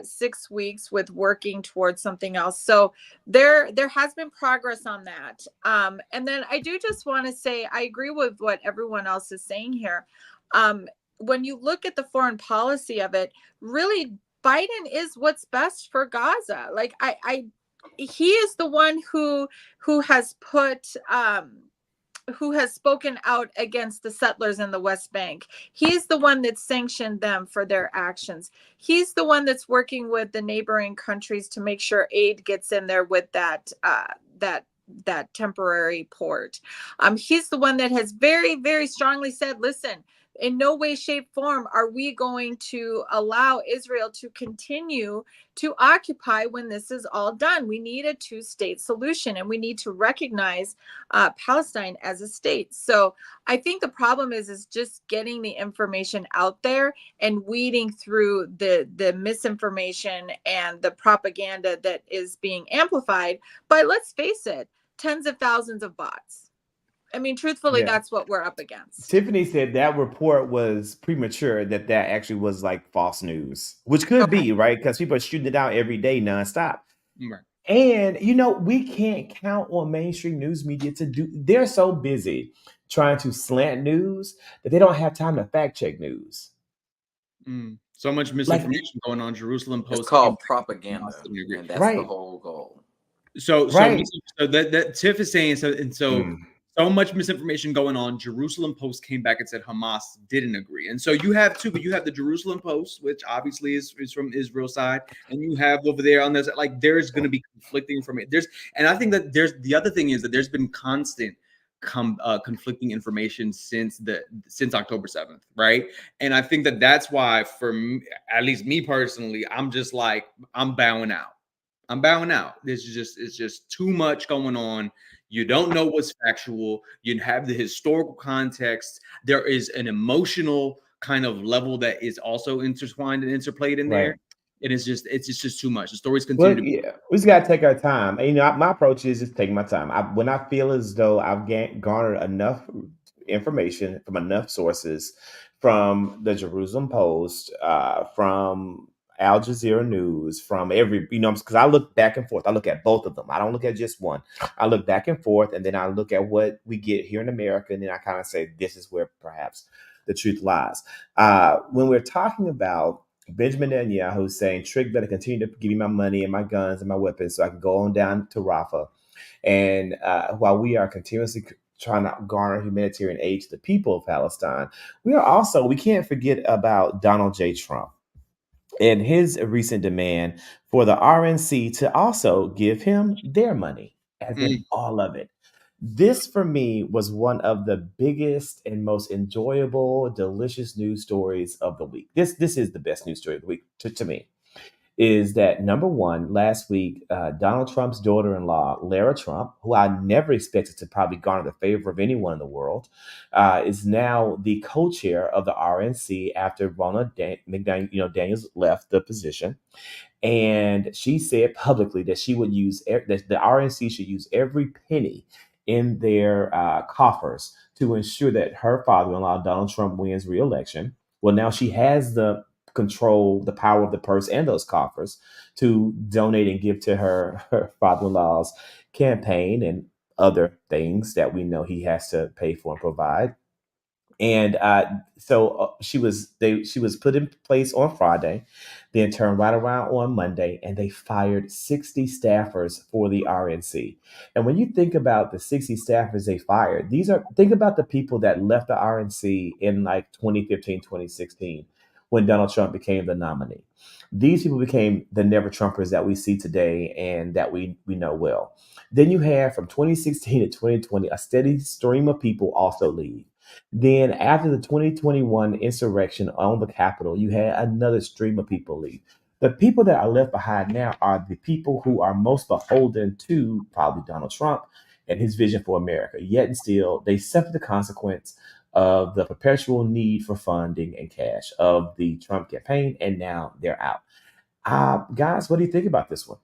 6 weeks with working towards something else. So there has been progress on that. And then I do just want to say I agree with what everyone else is saying here. When you look at the foreign policy of it, really Biden is what's best for Gaza. Like he is the one who has spoken out against the settlers in the West Bank. He's the one that sanctioned them for their actions. He's the one that's working with the neighboring countries to make sure aid gets in there with that temporary port. He's the one that has very, very strongly said, listen, in no way, shape, form are we going to allow Israel to continue to occupy when this is all done. We need a two-state solution, and we need to recognize Palestine as a state. So I think the problem is just getting the information out there and weeding through the misinformation and the propaganda that is being amplified by, let's face it, tens of thousands of bots. I mean, truthfully, that's what we're up against. Tiffany said that report was premature, that actually was like false news, which could be, right? Because people are shooting it out every day nonstop. Right. And, we can't count on mainstream news media they're so busy trying to slant news that they don't have time to fact check news. So much misinformation going on. Jerusalem Post. It's called propaganda, and that's the whole goal. So that Tiff is saying so much misinformation going on. Jerusalem Post came back and said Hamas didn't agree. And so you have two, but you have the Jerusalem Post, which obviously is from Israel's side, and you have over there on this, like there's going to be conflicting information. And I think that the other thing is that there's been constant conflicting information since October 7th, right? And I think that that's why, for me, at least me personally, I'm just like, I'm bowing out. It's just too much going on. You don't know what's factual. You have the historical context. There is an emotional kind of level that is also intertwined and interplayed in Right. there. It's just too much. The stories continue Well, to be. yeah, we just got to take our time. And, my approach is just taking my time. When I feel as though I've garnered enough information from enough sources, from the Jerusalem Post, from Al Jazeera News, from every, because I look back and forth. I look at both of them. I don't look at just one. I look back and forth, and then I look at what we get here in America, and then I kind of say, this is where perhaps the truth lies. When we're talking about Benjamin Netanyahu saying, Trick better continue to give me my money and my guns and my weapons so I can go on down to Rahfa. And while we are continuously trying to garner humanitarian aid to the people of Palestine, we can't forget about Donald J. Trump and his recent demand for the RNC to also give him their money, as in all of it. This, for me, was one of the biggest and most enjoyable, delicious news stories of the week. This is the best news story of the week to me. Is that number one? Last week, Donald Trump's daughter-in-law, Lara Trump, who I never expected to probably garner the favor of anyone in the world, is now the co-chair of the RNC after Ronna Daniels left the position. And she said publicly that she would that the RNC should use every penny in their coffers to ensure that her father-in-law, Donald Trump, wins re-election. Well, now she has the power of the purse and those coffers to donate and give to her father-in-law's campaign and other things that we know he has to pay for and provide. And so she was put in place on Friday, then turned right around on Monday, and they fired 60 staffers for the RNC. And when you think about the 60 staffers they fired, think about the people that left the RNC in like 2015, 2016, when Donald Trump became the nominee. These people became the never Trumpers that we see today and that we know well. Then you have from 2016 to 2020 a steady stream of people also leave. Then after the 2021 insurrection on the Capitol, you had another stream of people leave. The people that are left behind now are the people who are most beholden to probably Donald Trump and his vision for America. Yet and still, they suffer the consequence of the perpetual need for funding and cash of the Trump campaign, and now they're out. Guys, what do you think about this one?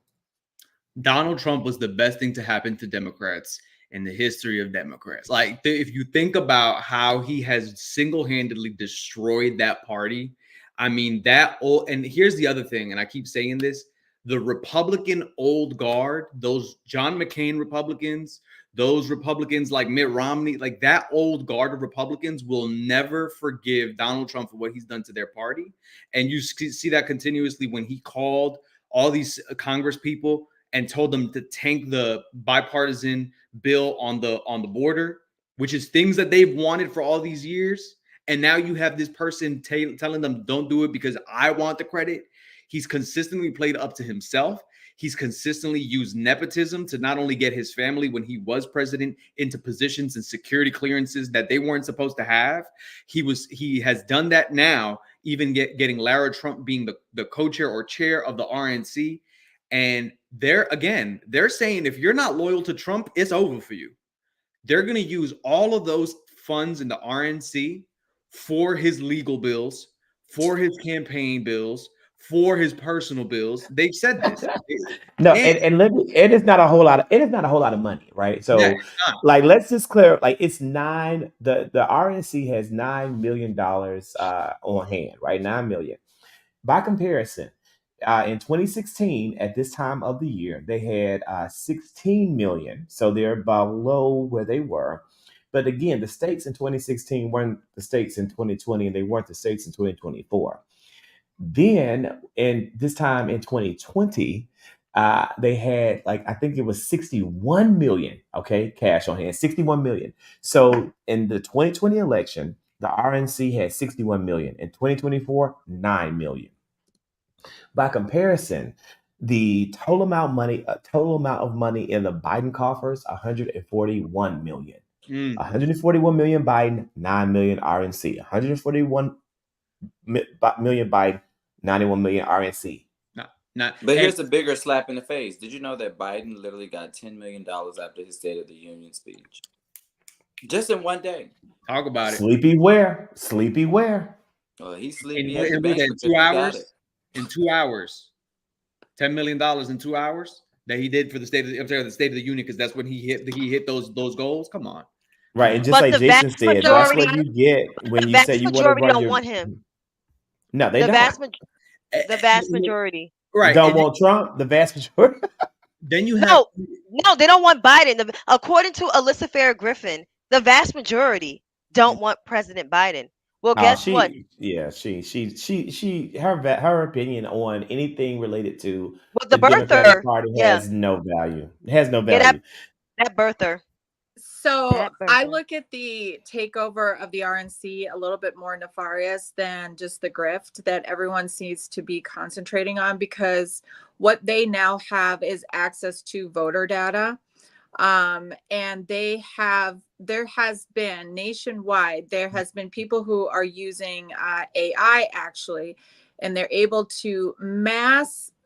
Donald Trump was the best thing to happen to Democrats in the history of Democrats. Like, if you think about how he has single-handedly destroyed that party, I mean, and here's the other thing, and I keep saying this, the Republican old guard, those John McCain Republicans, those Republicans like Mitt Romney, like that old guard of Republicans will never forgive Donald Trump for what he's done to their party. And you see that continuously when he called all these Congress people and told them to tank the bipartisan bill on the border, which is things that they've wanted for all these years. And now you have this person telling them, don't do it because I want the credit. He's consistently played up to himself. He's consistently used nepotism to not only get his family, when he was president, into positions and security clearances that they weren't supposed to have. He has done that now, even getting Lara Trump being the co-chair or chair of the RNC. And they're saying if you're not loyal to Trump, it's over for you. They're going to use all of those funds in the RNC for his legal bills, for his campaign bills, for his personal bills. They've said this. No, and it is not a whole lot of money, right? So, Yeah, like, let's just clear. Like, it's the RNC has $9 million on hand, right? 9 million. By comparison, in 2016, at this time of the year, they had 16 million. So they're below where they were. But again, the stakes in 2016 weren't the stakes in 2020, and they weren't the stakes in 2024. Then, in this time in 2020, they had, like, I think it was 61 million, okay, cash on hand, 61 million. So in the 2020 election, the RNC had 61 million. In 2024, 9 million. By comparison, the total amount of money in the Biden coffers, 141 million. 141 million Biden, 9 million RNC. 141 million Biden, 91 million RNC. Not But and here's the bigger slap in the face. Did you know that Biden literally got $10 million after his State of the Union speech? Just in one day. talk about it. Sleepy where? Sleepy where? Well, he's In, sleepy at the in, bank in because 2 he got it. hours. In 2 hours. $10 million in 2 hours that he did for the State of the Union, because that's when he hit those goals. Come on. Right. And just But like the Jason vast said, that's what majority, you get when the you say vast you want to majority run don't your. want him. No, they The don't. vast, the vast majority. Right. Don't And want Trump. The vast majority. then you have No, they don't want Biden. According to Alyssa Farah Griffin, the vast majority don't want President Biden. Well, Oh, guess what? her opinion on anything related to With the the Democratic birther, Party yeah, has no value. It has no yeah, value. that birther, So that I birther. look at the takeover of the RNC a little bit more nefarious than just the grift that everyone seems to be concentrating on, because what they now have is access to voter data. And there has been nationwide, there has been people who are using AI actually, and they're able to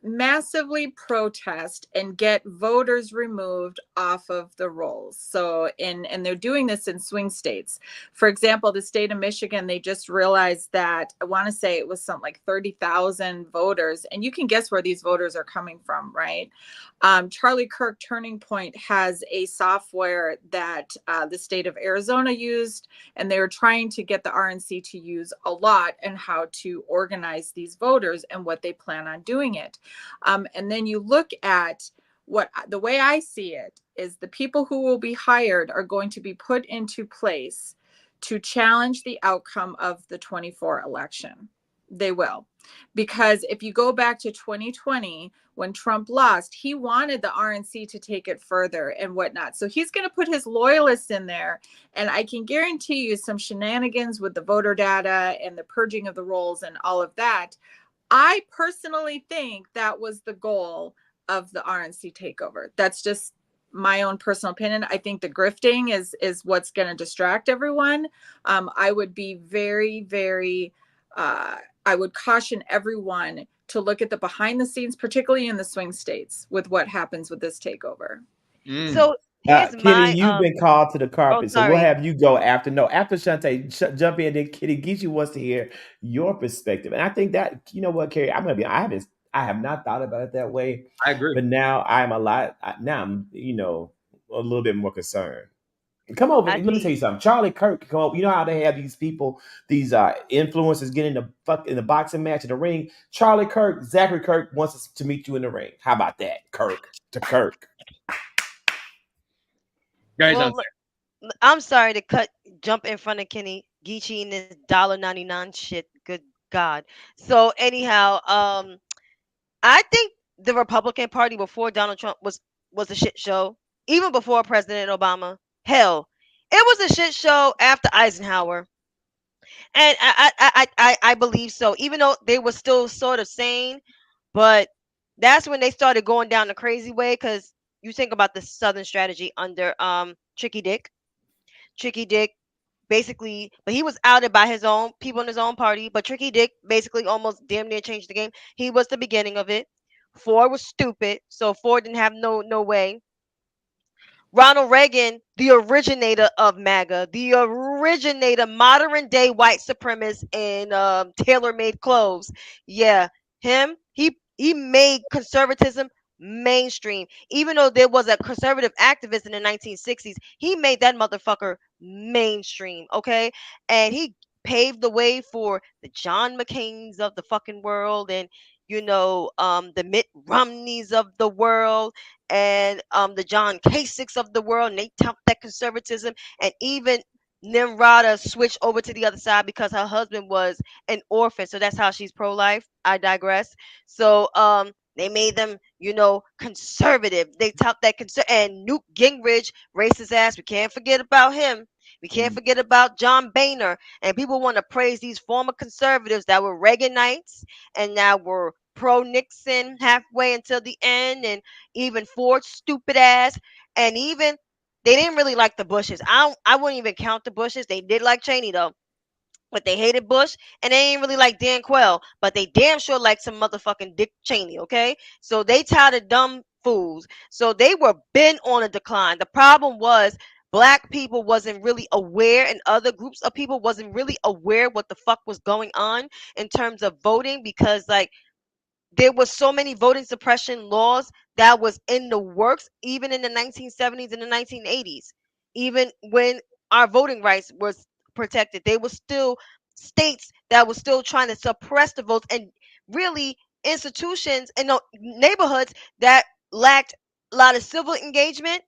massively protest and get voters removed off of the rolls. So and they're doing this in swing states. For example, the state of Michigan, they just realized that, I want to say it was something like 30,000 voters, and you can guess where these voters are coming from, right? Charlie Kirk Turning Point has a software that the state of Arizona used, and they were trying to get the RNC to use a lot, and how to organize these voters and what they plan on doing it. And then you look at the way I see it is the people who will be hired are going to be put into place to challenge the outcome of the 24 election. They will. Because if you go back to 2020, when Trump lost, he wanted the RNC to take it further and whatnot. So he's going to put his loyalists in there. And I can guarantee you some shenanigans with the voter data and the purging of the rolls and all of that. I personally think that was the goal of the RNC takeover. That's just my own personal opinion. I think the grifting is what's going to distract everyone. I would be very, very, I would caution everyone to look at the behind the scenes, particularly in the swing states, with what happens with this takeover. So here's Kitty, my you've been called to the Oh, carpet, so we'll sorry. have you go after. No, after Shantae, jump in. Then Kitty Geechee wants to hear your perspective, and I think that, you know what, Carrie, I'm gonna be. I have not thought about it that way, I agree. but now I'm a lot. Now I'm, a little bit more concerned. Come over. I Let me tell see. you something. Charlie Kirk, come over. You know how they have these people, these influencers get in the boxing match in the ring. Charlie Kirk, Zachary Kirk wants us to meet you in the ring. How about that, Kirk to Kirk? Guys, Well, I'm sorry to jump in front of Kenny Geechee and this $1.99 shit. Good God. So anyhow, I think the Republican Party before Donald Trump was a shit show. Even before President Obama. Hell, it was a shit show after Eisenhower. And I believe so. Even though they were still sort of sane, but that's when they started going down the crazy way, because you think about the Southern strategy under Tricky Dick. Tricky Dick basically, but he was outed by his own people in his own party. But Tricky Dick basically almost damn near changed the game. He was the beginning of it. Ford was stupid, so Ford didn't have no way. Ronald Reagan, the originator of MAGA, the originator, modern day white supremacist in tailor-made clothes. Yeah, him. He made conservatism mainstream. Even though there was a conservative activist in the 1960s, he made that motherfucker mainstream. Okay, and he paved the way for the John McCains of the fucking world, and the Mitt Romneys of the world, and the John Kasichs of the world, and they tout that conservatism, and even Nimrata switched over to the other side because her husband was an orphan, so that's how she's pro-life. I digress. So they made them, conservative. They tout that and Newt Gingrich, racist ass. We can't forget about him. We can't forget about John Boehner. And people want to praise these former conservatives that were Reaganites and now were pro Nixon halfway until the end, and even Ford's stupid ass, and even they didn't really like the Bushes. I wouldn't even count the Bushes. They did like Cheney though. but they hated Bush, and they ain't really like Dan Quayle, but they damn sure like some motherfucking Dick Cheney, okay? So they tired of dumb fools. So they were been on a decline. The problem was black people wasn't really aware, and other groups of people wasn't really aware what the fuck was going on in terms of voting, because like there was so many voting suppression laws that was in the works even in the 1970s and the 1980s. Even when our voting rights was protected, they were still states that were still trying to suppress the votes, and really institutions and neighborhoods that lacked a lot of civil engagement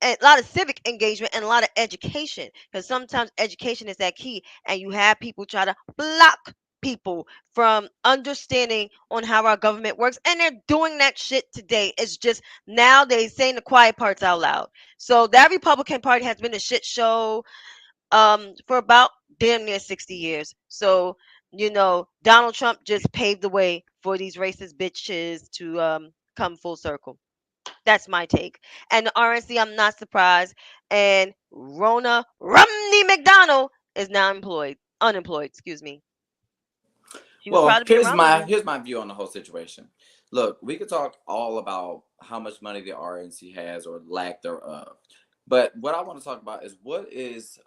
and a lot of civic engagement and a lot of education, because sometimes education is that key, and you have people try to block people from understanding on how our government works, and they're doing that shit today. It's just now they saying the quiet parts out loud. So that Republican Party has been a shit show for about damn near 60 years. So Donald Trump just paved the way for these racist bitches to come full circle. That's my take. And the RNC, I'm not surprised. And Rona Romney McDonald is now unemployed. Excuse me. She was proud Well, to be around me. here's my view on the whole situation. Look, we could talk all about how much money the RNC has or lack thereof, but what I want to talk about is what is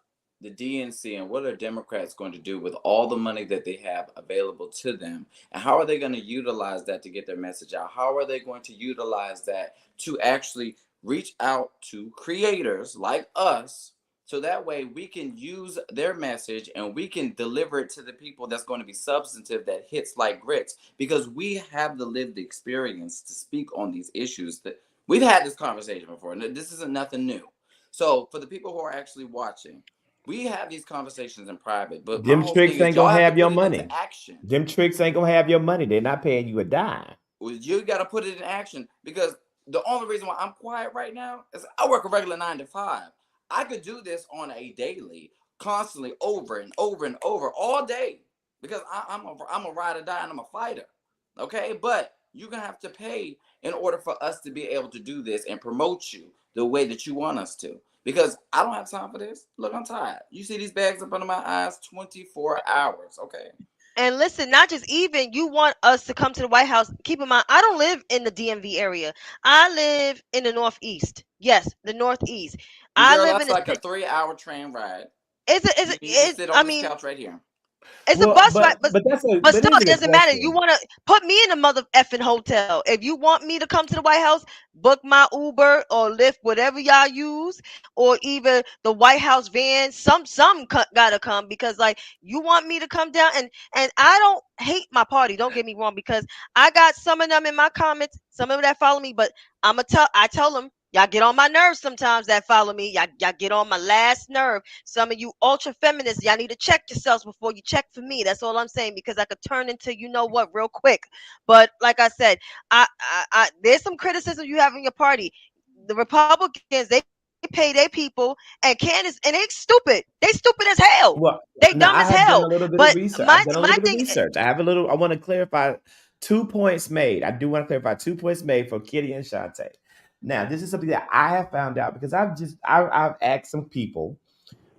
the DNC and what are Democrats going to do with all the money that they have available to them, and how are they going to utilize that to get their message out? How are they going to utilize that to actually reach out to creators like us, so that way we can use their message and we can deliver it to the people that's going to be substantive, that hits like grits, because we have the lived experience to speak on these issues. That we've had this conversation before, and this isn't nothing new. So for the people who are actually watching, we have these conversations in private, but my Them whole tricks thing is ain't y'all gonna have to have your put it money. into action. Them tricks ain't gonna have your money. They're not paying you a dime. Well, you got to put it in action, because the only reason why I'm quiet right now is I work a regular 9 to 5. I could do this on a daily, constantly, over and over and over, all day, because I'm a ride or die, and I'm a fighter. Okay, but you're gonna have to pay in order for us to be able to do this and promote you the way that you want us to. Because I don't have time for this. Look, I'm tired. You see these bags up under my eyes 24 hours. Okay. And listen, not just even you want us to come to the White House. Keep in mind, I don't live in the DMV area. I live in the Northeast. Yes, the Northeast. I Girl, live that's in the like a city. 3-hour train ride. Is it? Is You it? need to Is sit I on this mean, couch right here. it's a Well, bus ride, but that's a but but still, here's a it good doesn't matter. You question. want to put me in a mother effing hotel. If you want me to come to the White House, book my Uber or Lyft, whatever y'all use, or even the White House van. Gotta come, because like you want me to come down, and I don't hate my party. Don't get me wrong, because I got some of them in my comments, some of them that follow me, but I tell them. Y'all get on my nerves sometimes that follow me. Y'all get on my last nerve. Some of you ultra feminists, y'all need to check yourselves before you check for me. That's all I'm saying, because I could turn into what real quick. But like I said, there's some criticism you have in your party. The Republicans, they pay their people, and Candace, and they stupid. They stupid as hell. Well, They dumb now as I have hell. done a little bit But of research. my I've done a my little bit of thing, research. I want to clarify 2 points made. I do want to clarify 2 points made for Kitty and Shantae. Now, this is something that I have found out because I've asked some people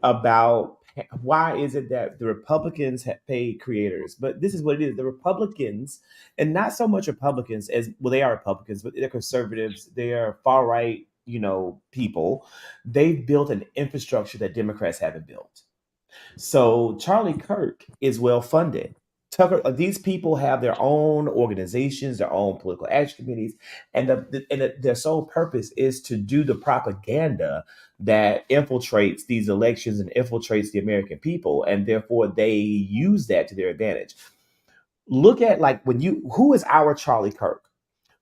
about why is it that the Republicans have paid creators, but this is what it is: the Republicans, and not so much Republicans as well, they are Republicans, but they're conservatives, they are far right, people. They've built an infrastructure that Democrats haven't built. So Charlie Kirk is well funded. Tucker, these people have their own organizations, their own political action committees, and their sole purpose is to do the propaganda that infiltrates these elections and infiltrates the American people, and therefore they use that to their advantage. Look at like who is our Charlie Kirk?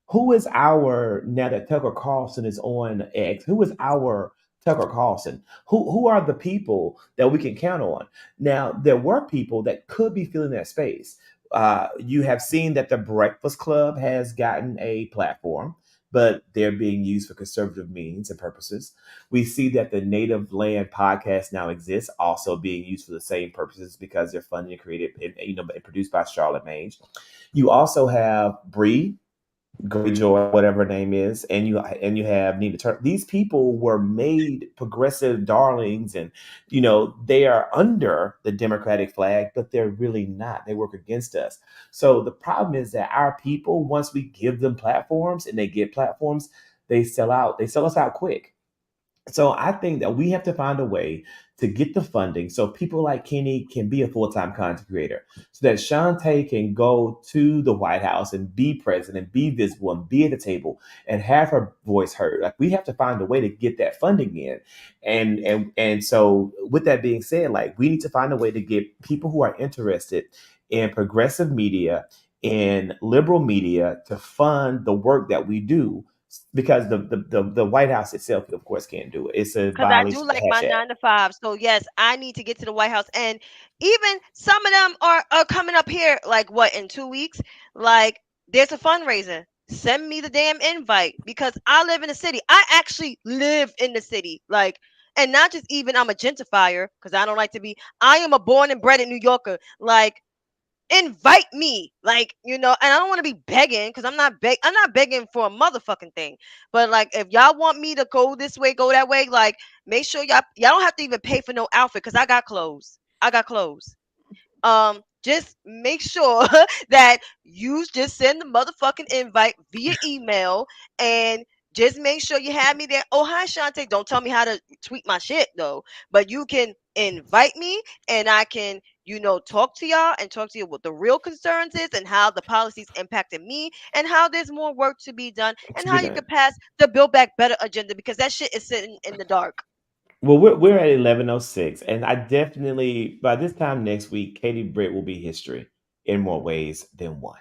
Who is our, now that Tucker Carlson is on X? Who is our Tucker Carlson? Who are the people that we can count on? Now, there were people that could be filling that space. You have seen that the Breakfast Club has gotten a platform, but they're being used for conservative means and purposes. We see that the Native Land podcast now exists, also being used for the same purposes because they're funded and created and produced by Charlotte Mange. You also have Bree, Greyjoy, whatever her name is, and you have Nina Turner. These people were made progressive darlings, and they are under the Democratic flag, but they're really not. They work against us. So the problem is that our people, once we give them platforms and they get platforms, they sell out. They sell us out quick. So I think that we have to find a way to get the funding so people like Kenny can be a full-time content creator, so that Shantae can go to the White House and be president, be visible, and be at the table and have her voice heard. Like, we have to find a way to get that funding in. And so with that being said, like, we need to find a way to get people who are interested in progressive media, in liberal media, to fund the work that we do, because the White House itself, of course, can't do it. It's a Because I do violation of like the my Hatch Act. 9 to 5. So yes, I need to get to the White House, and even some of them are coming up here. Like what, in 2 weeks? Like there's a fundraiser. Send me the damn invite because I live in the city. I actually live in the city. Like, and not just even I'm a gentrifier because I don't like to be. I am a born and bred New Yorker. Like, invite me, like, and I don't want to be begging because I'm not begging for a motherfucking thing. But like, if y'all want me to go this way, go that way, like, make sure y'all don't have to even pay for no outfit because I got clothes. Just make sure that you just send the motherfucking invite via email, and just make sure you have me there. Oh, hi, Shantae. Don't tell me how to tweet my shit though, but you can invite me, and I can, talk to y'all and talk to you what the real concerns is and how the policies impacted me and how there's more work to be done and To be how you done. could pass the Build Back Better agenda because that shit is sitting in the dark. Well, we're at 11:06, and I definitely, by this time next week, Katie Britt will be history in more ways than one.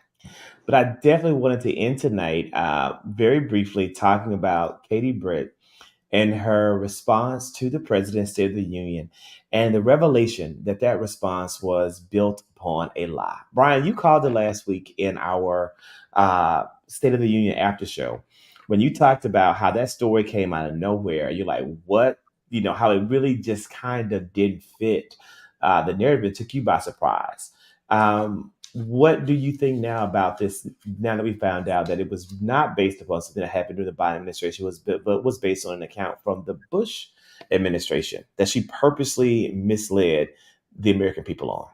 But I definitely wanted to end tonight, very briefly, talking about Katie Britt and her response to the President's State of the Union, and the revelation that that response was built upon a lie. Brian, you called it last week in our State of the Union after show when you talked about how that story came out of nowhere. You're like, what? How it really just kind of didn't fit the narrative. It took you by surprise. What do you think now about this? Now that we found out that it was not based upon something that happened during the Biden administration, but was based on an account from the Bush administration that she purposely misled the American people on.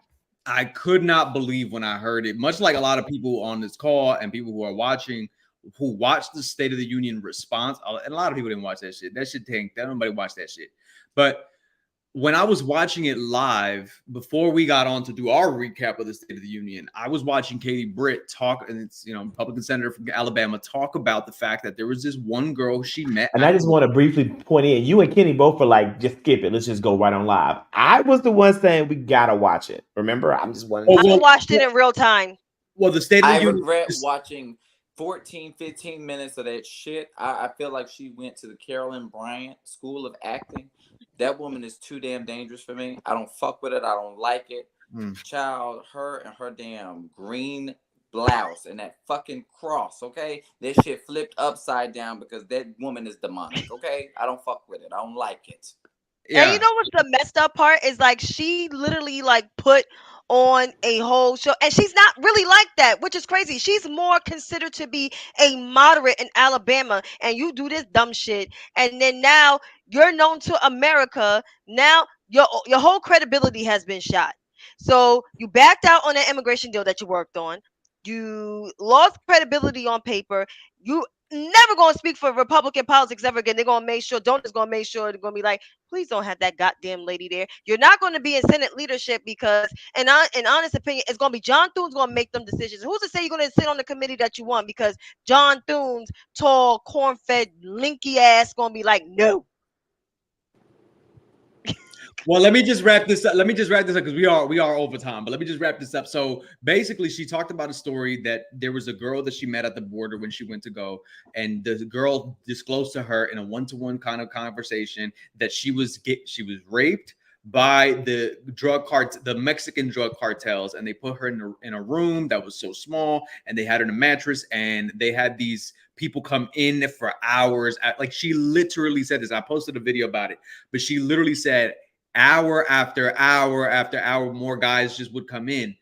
I could not believe when I heard it, much like a lot of people on this call and people who are watching, who watched the State of the Union response. And a lot of people didn't watch that shit. That shit tanked. Nobody watched that shit. But when I was watching it live, before we got on to do our recap of the State of the Union, I was watching Katie Britt talk, and it's, Republican senator from Alabama, talk about the fact that there was this one girl she met. And I just want to briefly point in, you and Kenny both were like, just skip it. Let's just go right on live. I was the one saying we gotta watch it. Remember, I'm just one. I watched it in real time. Well, the State of the I Union. regret watching 14, 15 minutes of that shit. I feel like she went to the Carolyn Bryant School of Acting. That woman is too damn dangerous for me. I don't fuck with it. I don't like it. Child, her and her damn green blouse and that fucking cross, okay? That shit flipped upside down because that woman is demonic, okay? I don't fuck with it. I don't like it. Yeah. And you know what's the messed up part is, like, she literally like put on a whole show, and she's not really like that, which is crazy. She's more considered to be a moderate in Alabama, and you do this dumb shit, and then now you're known to America. Now your whole credibility has been shot. So you backed out on that immigration deal that you worked on. You lost credibility on paper. You never gonna speak for Republican politics ever again. They're gonna make sure, donors gonna make sure, they're gonna be like, please don't have that goddamn lady there. You're not gonna be in Senate leadership because, in honest opinion, it's gonna be John Thune's gonna make them decisions. Who's to say you're gonna sit on the committee that you want because John Thune's tall, corn-fed, linky ass gonna be like, no. Well, let me just wrap this up. Because we are over time. But let me just wrap this up. So basically, she talked about a story that there was a girl that she met at the border when she went to go, and the girl disclosed to her in a one-to-one kind of conversation that she was raped by the Mexican drug cartels, and they put her in a room that was so small, and they had her in a mattress, and they had these people come in for hours. Like, she literally said this. I posted a video about it, but she literally said, hour after hour after hour, more guys just would come in.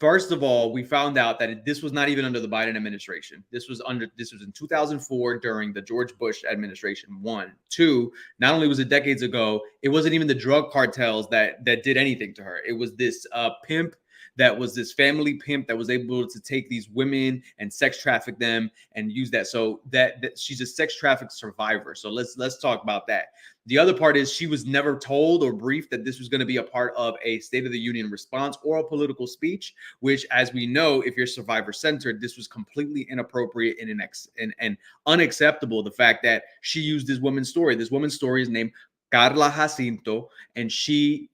First of all, we found out that this was not even under the Biden administration. This was in 2004 during the George Bush administration. 1, 2. Not only was it decades ago, it wasn't even the drug cartels that did anything to her. It was this pimp that was this family pimp that was able to take these women and sex traffic them and use that. So that she's a sex traffic survivor. So let's talk about that. The other part is she was never told or briefed that this was going to be a part of a State of the Union response or a political speech, which, as we know, if you're survivor centered, this was completely inappropriate and unacceptable. The fact that she used this woman's story. This woman's story is named Carla Jacinto, and she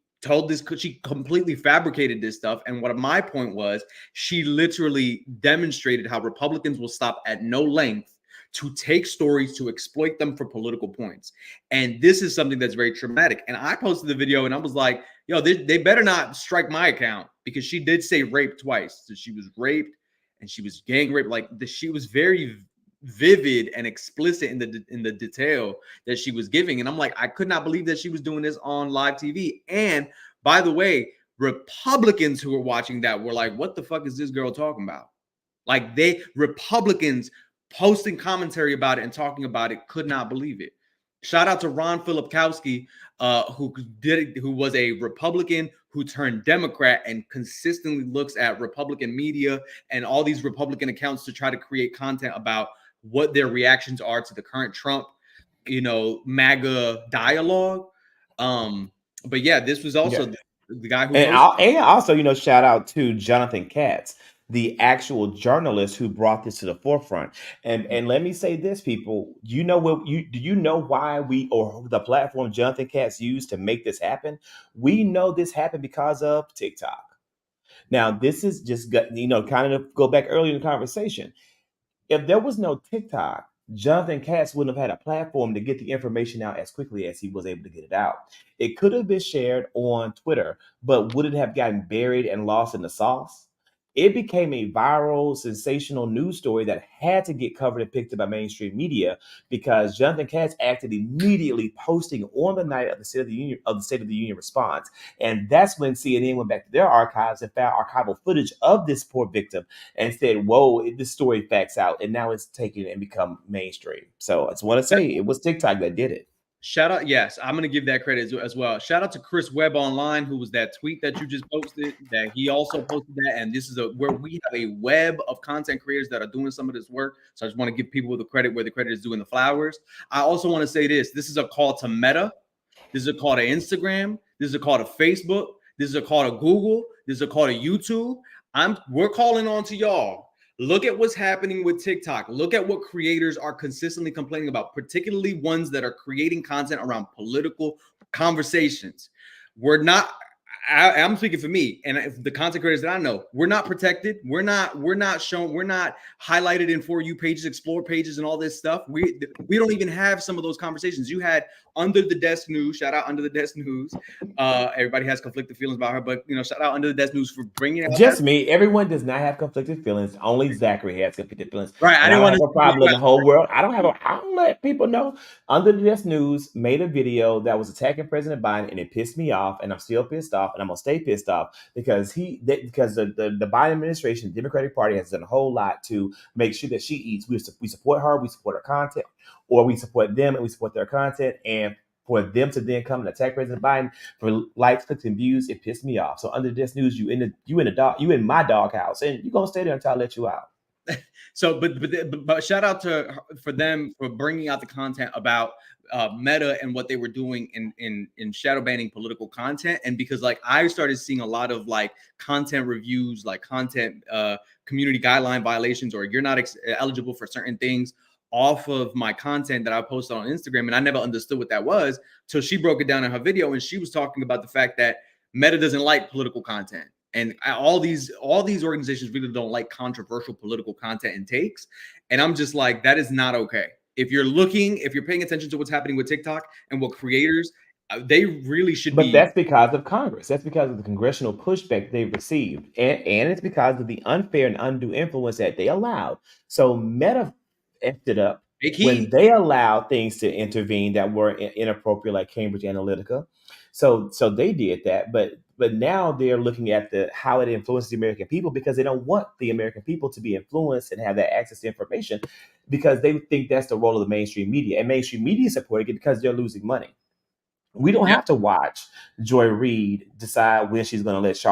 completely fabricated this stuff. And what my point was, she literally demonstrated how Republicans will stop at no length to take stories to exploit them for political points. And this is something that's very traumatic. And I posted the video and I was like, yo, they better not strike my account, because she did say rape twice. So she was raped and she was gang raped. Like she was very vivid and explicit in the detail that she was giving. And I'm like, I could not believe that she was doing this on live TV. And by the way, Republicans who were watching that were like, what the fuck is this girl talking about? Like Republicans posting commentary about it and talking about it could not believe it. Shout out to Ron Filipkowski, who was a Republican who turned Democrat and consistently looks at Republican media and all these Republican accounts to try to create content about what their reactions are to the current Trump, MAGA dialogue. But yeah, this was also the guy who and also, shout out to Jonathan Katz, the actual journalist who brought this to the forefront. And let me say this, people, do you know why the platform Jonathan Katz used to make this happen? We know this happened because of TikTok. Now, this is just, kind of go back earlier in the conversation. If there was no TikTok, Jonathan Katz wouldn't have had a platform to get the information out as quickly as he was able to get it out. It could have been shared on Twitter, but would it have gotten buried and lost in the sauce? It became a viral, sensational news story that had to get covered and picked up by mainstream media, because Jonathan Katz acted immediately, posting on the night of the State of the Union response. And that's when CNN went back to their archives and found archival footage of this poor victim and said, whoa, this story facts out. And now it's taken and become mainstream. So I just want to say it was TikTok that did it. Shout out. Yes, I'm going to give that credit as well. Shout out to Chris Webb Online, who was that tweet that you just posted, that he also posted that. And this is where we have a web of content creators that are doing some of this work. So I just want to give people the credit where the credit is due in the flowers. I also want to say this. This is a call to Meta. This is a call to Instagram. This is a call to Facebook. This is a call to Google. This is a call to YouTube. We're calling on to y'all. Look at what's happening with TikTok. Look at what creators are consistently complaining about, particularly ones that are creating content around political conversations. I'm speaking for me and the content creators that I know. We're not protected. We're not shown. We're not highlighted in For You pages, explore pages, and all this stuff. We don't even have some of those conversations. You had Under the Desk News. Shout out Under the Desk News. Everybody has conflicted feelings about her, but shout out Under the Desk News for bringing it. Just me. Everyone does not have conflicted feelings. Only Zachary has conflicted feelings. Right. I didn't want to have a problem in the whole world. I don't let people know. Under the Desk News made a video that was attacking President Biden, and it pissed me off, and I'm still pissed off. And I'm gonna stay pissed off because the Biden administration, the Democratic Party, has done a whole lot to make sure that she eats. We support her, we support her content, or we support them and we support their content. And for them to then come and attack President Biden for likes, clicks, and views, it pissed me off. So Under this news, you in my doghouse, and you're gonna stay there until I let you out. So, but shout out for them for bringing out the content about Meta and what they were doing in shadow banning political content. And because I started seeing a lot of content reviews, content community guideline violations, or you're not eligible for certain things off of my content that I posted on Instagram. And I never understood what that was till she broke it down in her video. And she was talking about the fact that Meta doesn't like political content. And all these organizations really don't like controversial political content and takes. And I'm just like, that is not okay. If you're paying attention to what's happening with TikTok and what creators, they really should be. But that's because of Congress. That's because of the congressional pushback they've received. And it's because of the unfair and undue influence that they allowed. So Meta effed it up when they allowed things to intervene that were inappropriate, like Cambridge Analytica. So they did that. But But now they're looking at how it influences the American people because they don't want the American people to be influenced and have that access to information because they think that's the role of the mainstream media. And mainstream media is supporting it because they're losing money. We don't have to watch Joy Reid decide when she's going to let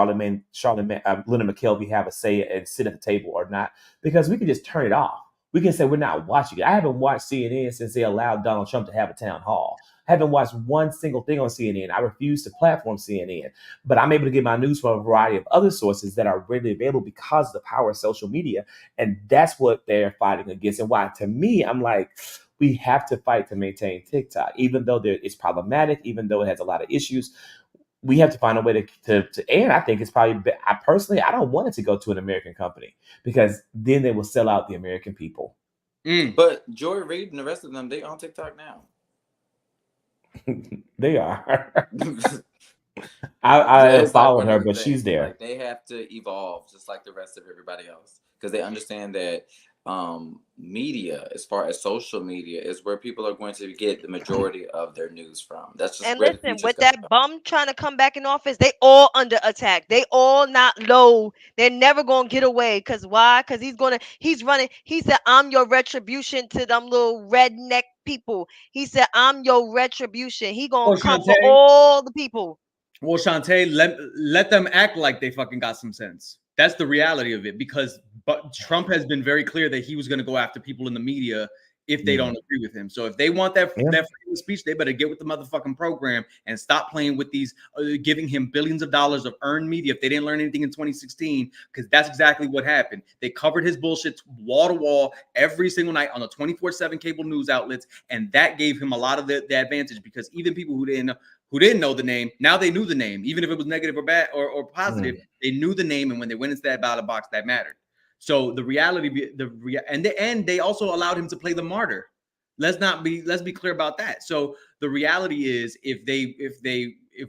Linda McKelvey have a say and sit at the table or not, because we can just turn it off. We can say we're not watching it. I haven't watched CNN since they allowed Donald Trump to have a town hall. I haven't watched one single thing on CNN. I refuse to platform CNN, but I'm able to get my news from a variety of other sources that are readily available because of the power of social media. And that's what they're fighting against. And why, to me, I'm like, we have to fight to maintain TikTok, even though it's problematic, even though it has a lot of issues. We have to find a way to and I think it's probably, I personally, I don't want it to go to an American company because then they will sell out the American people. But Joy Reid and the rest of them, they on TikTok now. They are. I followed her, but she's there. Like, they have to evolve just like the rest of everybody else because they understand that media, as far as social media, is where people are going to get the majority of their news from. That's just And where listen, with that bum trying to come back in office, they all under attack. They all not low. They're never gonna get away. Cause why? Cause he's running. He said, "I'm your retribution to them little redneck people." He said, "I'm your retribution." He gonna come for all the people. Well, Shantae, let them act like they fucking got some sense. That's the reality of it, because Trump has been very clear that he was going to go after people in the media if they don't agree with him. So if they want that freedom of speech, they better get with the motherfucking program and stop playing with these, giving him billions of dollars of earned media if they didn't learn anything in 2016, because that's exactly what happened. They covered his bullshit wall to wall every single night on the 24/7 cable news outlets, and that gave him a lot of the advantage, because even people who didn't know the name, now they knew the name, even if it was negative or bad or positive, they knew the name, and when they went into that ballot box, that mattered. So the reality, and they also allowed him to play the martyr. Let's be clear about that. So the reality is, if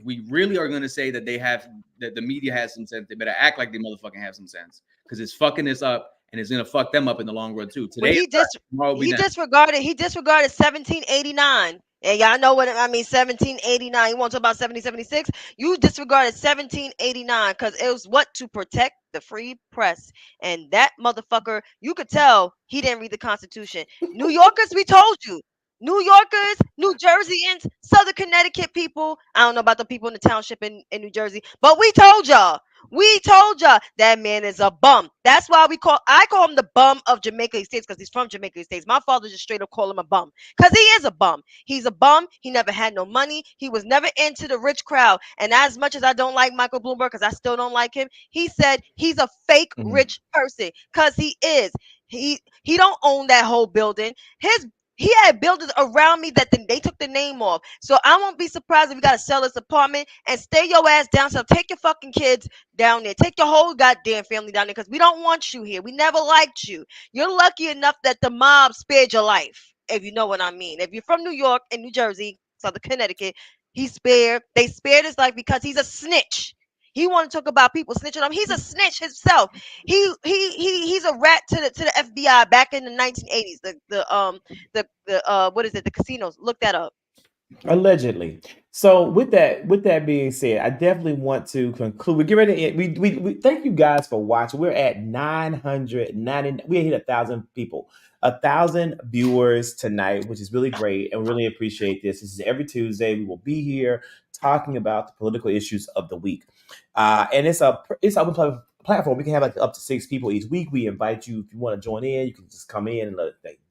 we really are going to say that the media has some sense, they better act like they motherfucking have some sense, because it's fucking us up. And it's gonna fuck them up in the long run too. Today, he disregarded 1789. And y'all know what I mean, 1789. You want to talk about 1776? You disregarded 1789 because it was to protect the free press. And that motherfucker, you could tell he didn't read the Constitution. New Yorkers, we told you. New Yorkers, New Jerseyans, Southern Connecticut people. I don't know about the people in the township in New Jersey, but we told y'all. We told y'all that man is a bum. That's why I call him the bum of Jamaica Estates, because he's from Jamaica Estates. My father just straight up call him a bum because he is a bum. He's a bum. He never had no money. He was never into the rich crowd. And as much as I don't like Michael Bloomberg, because I still don't like him, he said he's a fake rich person, because he is. He don't own that whole building. He had buildings around me that they took the name off. So I won't be surprised if we got to sell this apartment and stay your ass down. So take your fucking kids down there. Take your whole goddamn family down there, because we don't want you here. We never liked you. You're lucky enough that the mob spared your life, if you know what I mean. If you're from New York and New Jersey, Southern Connecticut, they spared his life because he's a snitch. He want to talk about people snitching on him. He's a snitch himself. He's a rat to the FBI back in the 1980s. The casinos. Look that up. Allegedly. So with that being said, I definitely want to conclude. We get ready to we thank you guys for watching. We're at 990. We hit 1,000 people, 1,000 viewers tonight, which is really great, and we really appreciate this. This is every Tuesday. We will be here talking about the political issues of the week, and it's open platform. We can have like up to 6 people each week. We invite you, if you want to join in, you can just come in and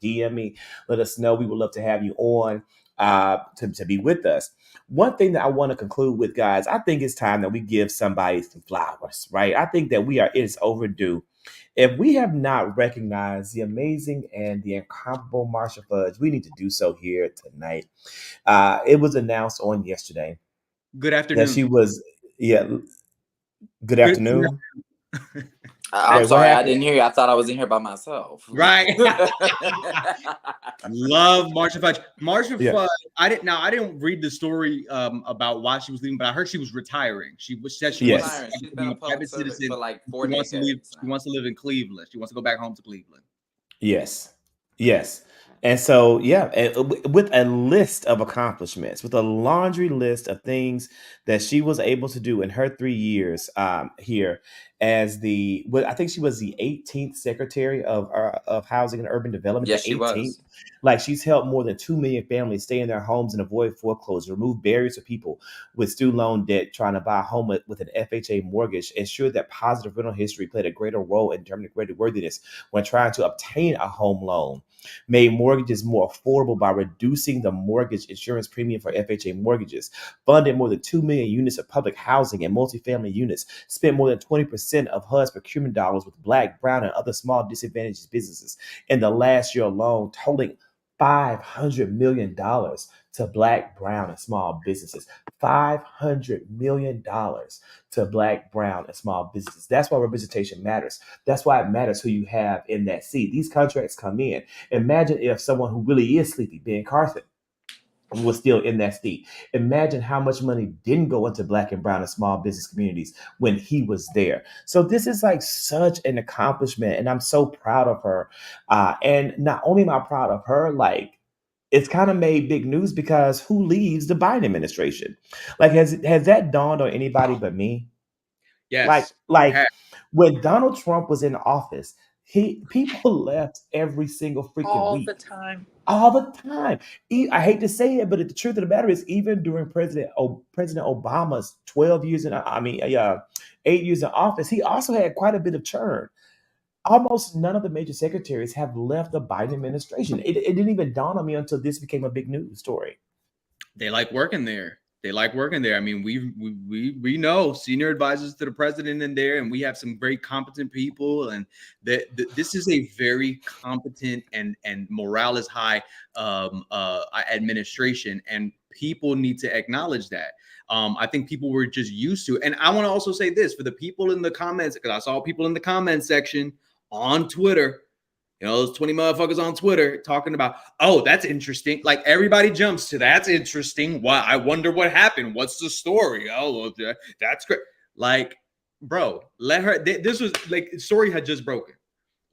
DM me, let us know. We would love to have you on to be with us. One thing that I want to conclude with, guys, I think it's time that we give somebody some flowers, right? I think that it is overdue. If we have not recognized the amazing and the incomparable Marcia Fudge, we need to do so here tonight. It was announced on yesterday. Good afternoon. That she was, good afternoon. I'm sorry, I didn't hear you. I thought I was in here by myself. Right. Love Marcia Fudge. Marcia Fudge. I didn't read the story about why she was leaving, but I heard she was retiring. She said she was retiring. She's been a public servant for like 4 decades. She wants to live in Cleveland. She wants to go back home to Cleveland. Yes. And so, yeah, with a list of accomplishments, with a laundry list of things that she was able to do in her 3 years here as I think she was the 18th Secretary of Housing and Urban Development, Yes, the she 18th. was. Like she's helped more than 2 million families stay in their homes and avoid foreclosure, remove barriers for people with student loan debt trying to buy a home with an FHA mortgage, ensured that positive rental history played a greater role in determining creditworthiness when trying to obtain a home loan, made mortgages more affordable by reducing the mortgage insurance premium for FHA mortgages, funded more than 2 million units of public housing and multifamily units, spent more than 20% of HUD's procurement dollars with Black, Brown, and other small disadvantaged businesses in the last year alone, totaling $500 million to Black, Brown, and small businesses. $500 million to Black, Brown, and small businesses. That's why representation matters. That's why it matters who you have in that seat. These contracts come in. Imagine if someone who really is sleepy, Ben Carson, was still in that seat. Imagine how much money didn't go into Black and Brown and small business communities when he was there. So this is like such an accomplishment, and I'm so proud of her. And not only am I proud of her, like it's kind of made big news because who leaves the Biden administration? Like, has that dawned on anybody but me? Like, Yes, it like has. when Donald Trump was in office, people left every single freaking All the week, time. all the time. I hate to say it, but the truth of the matter is, even during President Obama's 12 years in, 8 years in office, he also had quite a bit of churn. Almost none of the major secretaries have left the Biden administration. It didn't even dawn on me until this became a big news story. They like working there. They like working there. I mean, we know senior advisors to the president in there, and we have some very competent people. And this is a very competent and morale is high administration, and people need to acknowledge that. I think people were just used to. And I want to also say this for the people in the comments, because I saw people in the comment section on Twitter. You know, those 20 motherfuckers on Twitter talking about, oh, that's interesting. Like everybody jumps to that's interesting. Why? I wonder what happened. What's the story? Oh, that's great. Like, bro, let her. This was like story had just broken.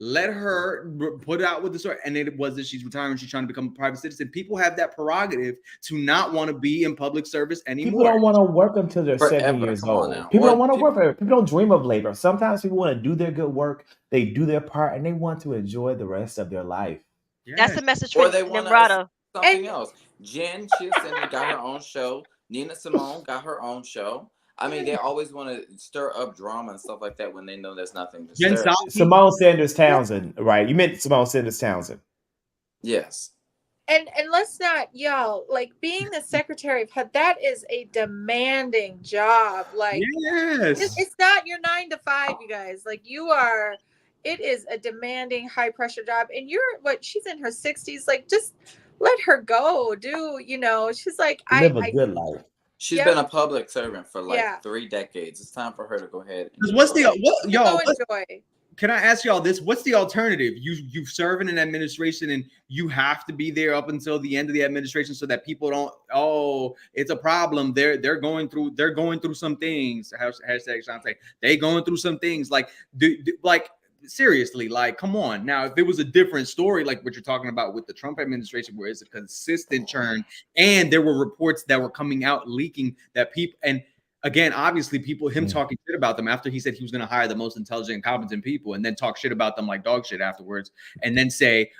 Let her put it out with the story. And it was that she's retiring. She's trying to become a private citizen. People have that prerogative to not want to be in public service People anymore. don't want to work until they're 7 Forever. years Come on old. now. People Or don't want to people- work forever. People don't dream of labor. Sometimes people want to do their good work. They do their part, and they want to enjoy the rest of their life. That's Yeah. the message Or for they want Nimrata. something else. Jen Chisholm got her own show. Nina Simone got her own show. I mean, they always want to stir up drama and stuff like that when they know there's nothing to Jen stir. Psaki, Simone Sanders Townsend, right? You meant Simone Sanders Townsend. Yes. And let's not, y'all, like being the secretary of HUD, that is a demanding job. Like yes. it's not your 9 to 5, you guys. Like it is a demanding, high pressure job. And she's in her 60s. Like just let her go. She's like, Live a good life. She's Yep. been a public servant for like Yeah. 3 decades. It's time for her to go ahead. What's the what y'all? go enjoy. Can I ask y'all this? What's the alternative? You serve in an administration and you have to be there up until the end of the administration so that people don't. Oh, it's a problem. They're going through some things. Hashtag Shante. They going through some things. Like like seriously. Like come on. Now, if there was a different story like what you're talking about with the Trump administration, where it's a consistent churn, and there were reports that were coming out leaking that people and. Again, obviously, him talking shit about them after he said he was going to hire the most intelligent and competent people and then talk shit about them like dog shit afterwards. And then say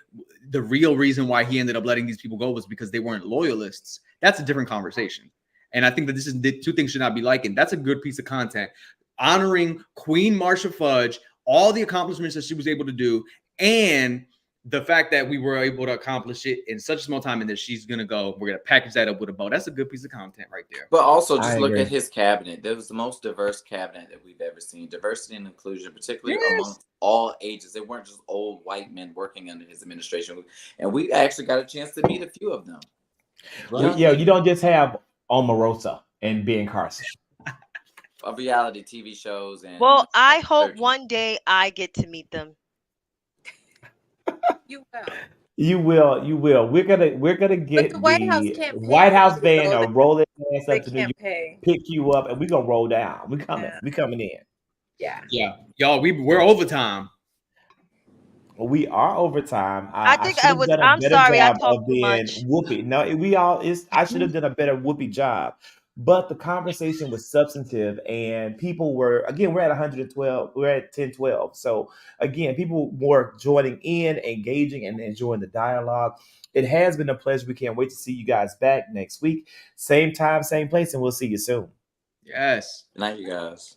the real reason why he ended up letting these people go was because they weren't loyalists. That's a different conversation. And I think that the two things should not be likened. That's a good piece of content. Honoring Queen Marcia Fudge, all the accomplishments that she was able to do, and the fact that we were able to accomplish it in such a small time and that she's going to go, we're going to package that up with a bow. That's a good piece of content right there. But also just look agree. at his cabinet. That was the most diverse cabinet that we've ever seen. Diversity and inclusion, particularly among all ages. They weren't just old white men working under his administration. And we actually got a chance to meet a few of them. You don't just have Omarosa and Ben Carson. Of reality TV shows. And Well, I hope one day I get to meet them. You will. You will. We're gonna get the White House can't pay White House for you, van though. or roll their ass They up to New can't York, pay. pick you up, and we're gonna roll down. We coming. Yeah. We coming in. Yeah. Yeah, y'all, we're overtime. We are over time. I I think should I have was. done a I'm better sorry, I job talked of too being much. whoopee. No, I should have done a better whoopee job. But the conversation was substantive, and people were, again, we're at 112, we're at 1012. So again, people were joining in, engaging, and enjoying the dialogue. It has been a pleasure. We can't wait to see you guys back next week. Same time, same place, and we'll see you soon. Yes. Good night, you guys.